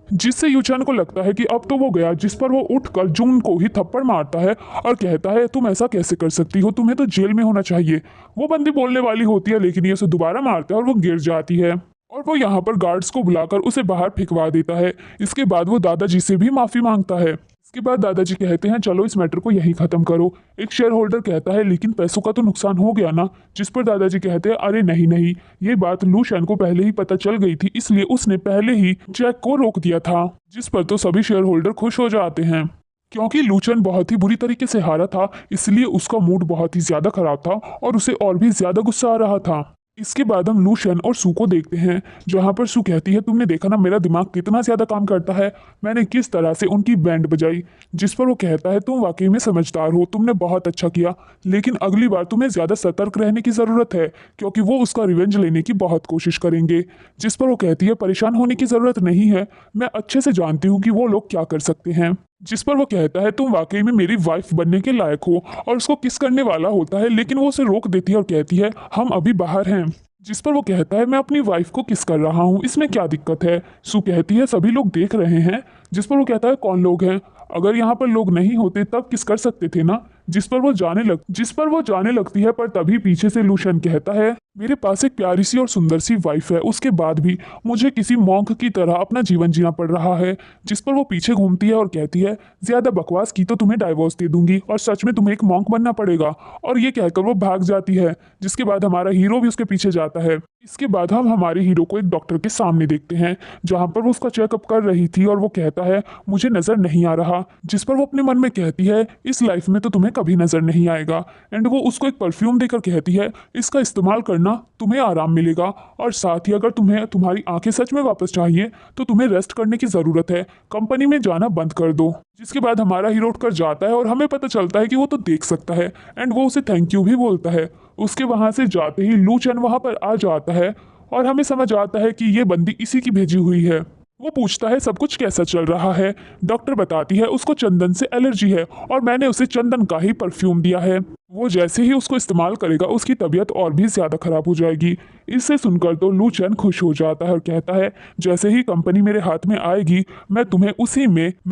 Speaker 1: जिससे यूचैन को लगता है कि अब तो वो गया। जिस पर वो उठकर जुन को ही थप्पड़ मारता है और कहता है तुम ऐसा कैसे कर सकती हो, तुम्हें तो जेल में होना चाहिए। वो बंदी बोलने वाली होती है लेकिन ये उसे दोबारा मारता है और वो गिर जाती है और वो यहाँ पर गार्ड्स को बुलाकर उसे बाहर फेंकवा देता है। इसके बाद वो दादाजी से भी माफी मांगता है। इसके बाद दादाजी कहते हैं चलो इस मैटर को यहीं खत्म करो। एक शेयर होल्डर कहता है लेकिन पैसों का तो नुकसान हो गया ना। जिस पर दादाजी कहते हैं अरे नहीं नहीं, ये बात लू शैन को पहले ही पता चल गई थी, इसलिए उसने पहले ही जैक को रोक दिया था। जिस पर तो सभी शेयर होल्डर खुश हो जाते हैं क्योंकि लूचन बहुत ही बुरी तरीके से हारा था, इसलिए उसका मूड बहुत ही ज्यादा खराब था और उसे और भी ज्यादा गुस्सा आ रहा था। इसके बाद हम लूशन और सू को देखते हैं, जहाँ पर सू कहती है तुमने देखा ना मेरा दिमाग कितना ज्यादा काम करता है, मैंने किस तरह से उनकी बैंड बजाई। जिस पर वो कहता है तुम वाकई में समझदार हो, तुमने बहुत अच्छा किया, लेकिन अगली बार तुम्हें ज्यादा सतर्क रहने की जरूरत है क्योंकि वो उसका रिवेंज लेने की बहुत कोशिश करेंगे। जिस पर वो कहती है परेशान होने की जरूरत नहीं है, मैं अच्छे से जानती हूँ कि वो लोग क्या कर सकते हैं। जिस पर वो कहता है तुम वाकई में मेरी वाइफ बनने के लायक हो, और उसको किस करने वाला होता है लेकिन वो उसे रोक देती है और कहती है हम अभी बाहर हैं। जिस पर वो कहता है मैं अपनी वाइफ को किस कर रहा हूँ, इसमें क्या दिक्कत है। सू कहती है सभी लोग देख रहे हैं। जिस पर वो कहता है कौन लोग हैं, अगर यहाँ पर लोग नहीं होते तब किस कर सकते थे ना। जिस पर वो जाने लगती है, पर तभी पीछे से लूशन कहता है मेरे पास एक प्यारी सी और सुंदर सी वाइफ है, उसके बाद भी मुझे किसी मॉन्क की तरह अपना जीवन जीना पड़ रहा है। जिस पर वो पीछे घूमती है और कहती है ज्यादा बकवास की तो तुम्हें डाइवोर्स दे दूंगी और सच में तुम्हें एक मॉन्क बनना पड़ेगा। और ये कहकर वो भाग जाती है, जिसके बाद हमारा हीरो भी उसके पीछे जाता है। इसके बाद हम हमारे हीरो को एक डॉक्टर के सामने देखते हैं, जहां पर वो उसका चेकअप कर रही थी और वो कहता है मुझे नजर नहीं आ रहा। जिस पर वो अपने मन में कहती है इस लाइफ में तो तुम्हें कभी नजर नहीं आएगा। एंड वो उसको एक परफ्यूम देकर कहती है इसका इस्तेमाल करना, तुम्हें आराम मिलेगा, और साथ ही अगर तुम्हें तुम्हारी आंखें सच में वापस चाहिए तो तुम्हें रेस्ट करने की जरूरत है, कंपनी में जाना बंद कर दो। जिसके बाद हमारा हीरो उठकर जाता है और हमें पता चलता है कि वो तो देख सकता है, एंड वो उसे थैंक यू भी बोलता है। उसके वहां से जाते ही लू चन वहां पर आ जाता है और हमें समझ आता है कि ये बंदी इसी की भेजी हुई है। वो पूछता है सब कुछ कैसा चल रहा है। डॉक्टर बताती है उसको चंदन से एलर्जी है और मैंने उसे चंदन का ही परफ्यूम दिया है, वो जैसे ही उसको इस्तेमाल करेगा उसकी तबीयत और भी ज्यादा खराब हो जाएगी। इससे सुनकर तो लू चैन खुश हो जाता है और कहता है जैसे ही कंपनी मेरे हाथ में आएगी मैं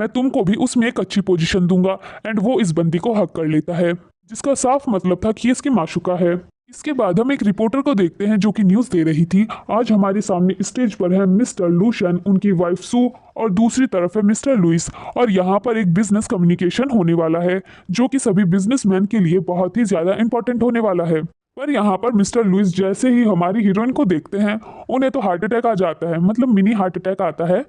Speaker 1: तुमको भी उसमें एक अच्छी पोजीशन दूंगा। एंड वो इस बंदी को हक कर लेता है, जिसका साफ मतलब था कि ये इसकी माशुका है। इसके बाद हम एक रिपोर्टर को देखते हैं जो कि न्यूज दे रही थी। आज हमारे सामने स्टेज पर है मिस्टर लूशन, उनकी वाइफ सू, और दूसरी तरफ है मिस्टर लुइस। और यहाँ पर एक बिजनेस कम्युनिकेशन होने वाला है जो कि सभी बिजनेसमैन के लिए बहुत ही ज्यादा इंपॉर्टेंट होने वाला है। पर यहाँ पर मिस्टर लुइस जैसे ही हमारी हीरोइन को देखते हैं उन्हें तो हार्ट अटैक आ जाता है, मतलब मिनी हार्ट अटैक आता है,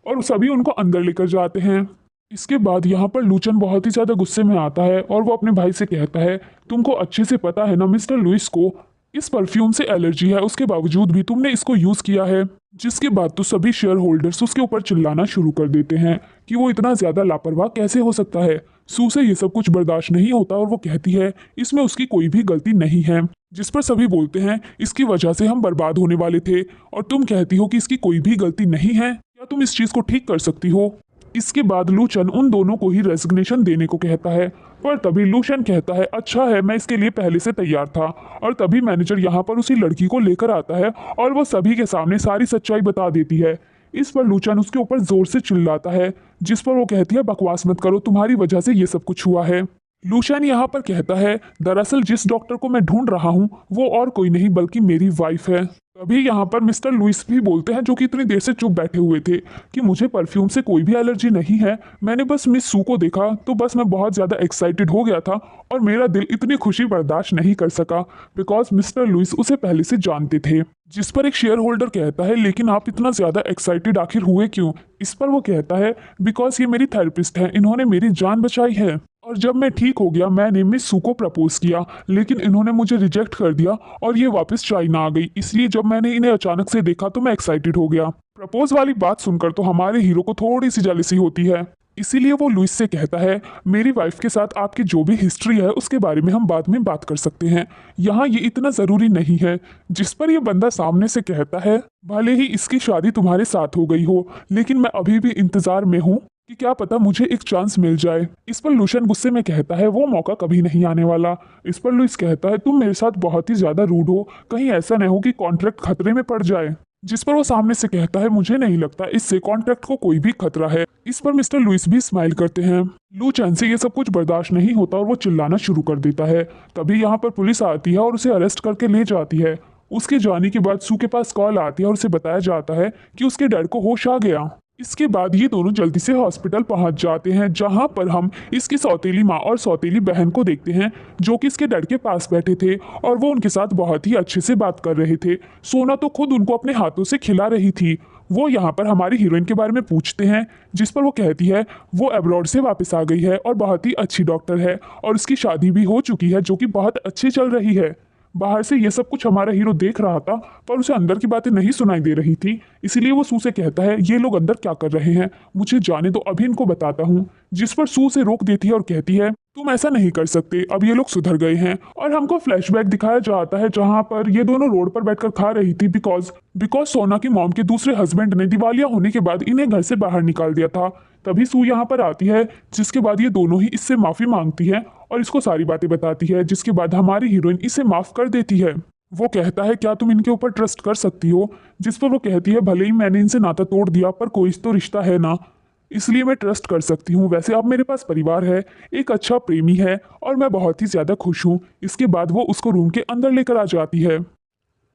Speaker 1: और सभी उनको अंदर लेकर जाते हैं। इसके बाद यहाँ पर लूचन बहुत ही ज्यादा गुस्से में आता है और वो अपने भाई से कहता है तुमको अच्छे से पता है ना मिस्टर लुइस को इस परफ्यूम से एलर्जी है, उसके बावजूद भी तुमने इसको यूज किया है। जिसके बाद तो सभी शेयर होल्डर्स उसके ऊपर चिल्लाना शुरू कर देते हैं कि वो इतना ज्यादा लापरवाह कैसे हो सकता है। सू से ये सब कुछ बर्दाश्त नहीं होता और वो कहती है इसमें उसकी कोई भी गलती नहीं है। जिस पर सभी बोलते हैं इसकी वजह से हम बर्बाद होने वाले थे, और तुम कहती हो कि इसकी कोई भी गलती नहीं है, क्या तुम इस चीज को ठीक कर सकती हो। इसके बाद लूचन उन दोनों को ही रेजिग्नेशन देने को कहता है, पर तभी लूशन कहता है अच्छा है मैं इसके लिए पहले से तैयार था। और तभी मैनेजर यहाँ पर उसी लड़की को लेकर आता है और वो सभी के सामने सारी सच्चाई बता देती है। इस पर लूचन उसके ऊपर जोर से चिल्लाता है, जिस पर वो कहती है बकवास मत करो, तुम्हारी वजह से ये सब कुछ हुआ है। लूशन यहाँ पर कहता है दरअसल जिस डॉक्टर को मैं ढूंढ रहा हूँ वो और कोई नहीं बल्कि मेरी वाइफ है। तभी यहाँ पर मिस्टर लुइस भी बोलते हैं जो कि इतनी देर से चुप बैठे हुए थे कि मुझे परफ्यूम से कोई भी एलर्जी नहीं है, मैंने बस मिस सू को देखा तो बस मैं बहुत ज़्यादा एक्साइटेड हो गया था और मेरा दिल इतनी खुशी बर्दाश्त नहीं कर सका बिकॉज मिस्टर लुइस उसे पहले से जानते थे। जिस पर एक शेयर होल्डर कहता है लेकिन आप इतना ज़्यादा एक्साइटेड आखिर हुए क्यों। इस पर वो कहता है बिकॉज ये मेरी थेरेपिस्ट है, इन्होंने मेरी जान बचाई है, और जब मैं ठीक हो गया मैंने मिस सू को प्रपोज किया लेकिन इन्होंने मुझे रिजेक्ट कर दिया और ये वापस चाइना आ गई, इसलिए जब मैंने इन्हें अचानक से देखा तो मैं एक्साइटेड हो गया। प्रपोज वाली बात सुनकर तो हमारे हीरो को थोड़ी सी जेलसी होती है, इसीलिए वो लुइस से कहता है मेरी वाइफ के साथ आपकी जो भी हिस्ट्री है उसके बारे में हम बाद में बात कर सकते हैं, यहाँ ये इतना ज़रूरी नहीं है। जिस पर ये बंदा सामने से कहता है भले ही इसकी शादी तुम्हारे साथ हो गई हो लेकिन मैं अभी भी इंतज़ार में हूँ कि क्या पता मुझे एक चांस मिल जाए। इस पर लूशन गुस्से में कहता है वो मौका कभी नहीं आने वाला। इस पर लुइस कहता है तुम मेरे साथ बहुत ही ज्यादा रूड हो, कहीं ऐसा न हो कि कॉन्ट्रैक्ट खतरे में पड़ जाए। जिस पर वो सामने से कहता है मुझे नहीं लगता इससे कॉन्ट्रैक्ट को कोई भी खतरा है। इस पर मिस्टर लुइस भी स्माइल करते हैं। लू चैन से ये सब कुछ बर्दाश्त नहीं होता और वो चिल्लाना शुरू कर देता है। तभी यहाँ पर पुलिस आती है और उसे अरेस्ट करके ले जाती है। उसके जाने के बाद सू के पास कॉल आती है और उसे बताया जाता है कि उसके डैड को होश आ गया। इसके बाद ये दोनों जल्दी से हॉस्पिटल पहुंच जाते हैं जहां पर हम इसकी सौतेली माँ और सौतेली बहन को देखते हैं जो कि इसके डैड के पास बैठे थे और वो उनके साथ बहुत ही अच्छे से बात कर रहे थे। सोना तो खुद उनको अपने हाथों से खिला रही थी। वो यहाँ पर हमारी हीरोइन के बारे में पूछते हैं जिस पर वो कहती है वो अब्रॉड से वापस आ गई है और बहुत ही अच्छी डॉक्टर है और उसकी शादी भी हो चुकी है जो कि बहुत अच्छी चल रही है। बाहर से ये सब कुछ हमारा हीरो देख रहा था, पर उसे अंदर की बातें नहीं सुनाई दे रही थी। इसीलिए वो सू से कहता है, ये लोग अंदर क्या कर रहे हैं, मुझे जाने दो, अभी इनको बताता हूँ। जिस पर सू से रोक देती है और कहती है, तुम ऐसा नहीं कर सकते, अब ये लोग सुधर गए हैं। और हमको फ्लैशबैक दिखाया जाता है जहां पर ये दोनों रोड पर बैठकर खा रही थी, बिकॉज बिकॉज सोना की मॉम के दूसरे हस्बैंड ने दिवालिया होने के बाद इन्हें घर से बाहर निकाल दिया था। तभी सू यहाँ पर आती है, जिसके बाद ये दोनों ही इससे माफी मांगती है और इसको सारी बातें बताती है, जिसके बाद हमारी हीरोइन इसे माफ कर देती है। वो कहता है, क्या तुम इनके ऊपर ट्रस्ट कर सकती हो? जिस पर वो कहती है, भले ही मैंने इनसे नाता तोड़ दिया, पर कोई तो रिश्ता है ना, इसलिए मैं ट्रस्ट कर सकती हूँ। वैसे अब मेरे पास परिवार है, एक अच्छा प्रेमी है और मैं बहुत ही ज्यादा खुश हूँ। इसके बाद वो उसको रूम के अंदर लेकर आ जाती है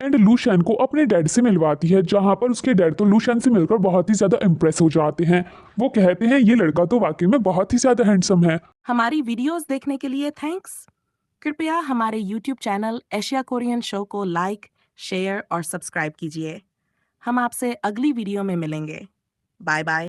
Speaker 1: एंड लूशियन को अपने डैड से मिलवाती है, जहां पर उसके डैड तो लूशियन से मिलकर बहुत ही ज्यादा इम्प्रेस हो जाते हैं। वो कहते हैं, ये लड़का तो वाकई में बहुत ही ज्यादा हैंडसम है।
Speaker 2: हमारी वीडियोस देखने के लिए थैंक्स। कृपया हमारे YouTube channel Asia Korean show को लाइक, शेयर और सब्सक्राइब कीजिए। हम आपसे अगली वीडियो में मिलेंगे। Bye bye.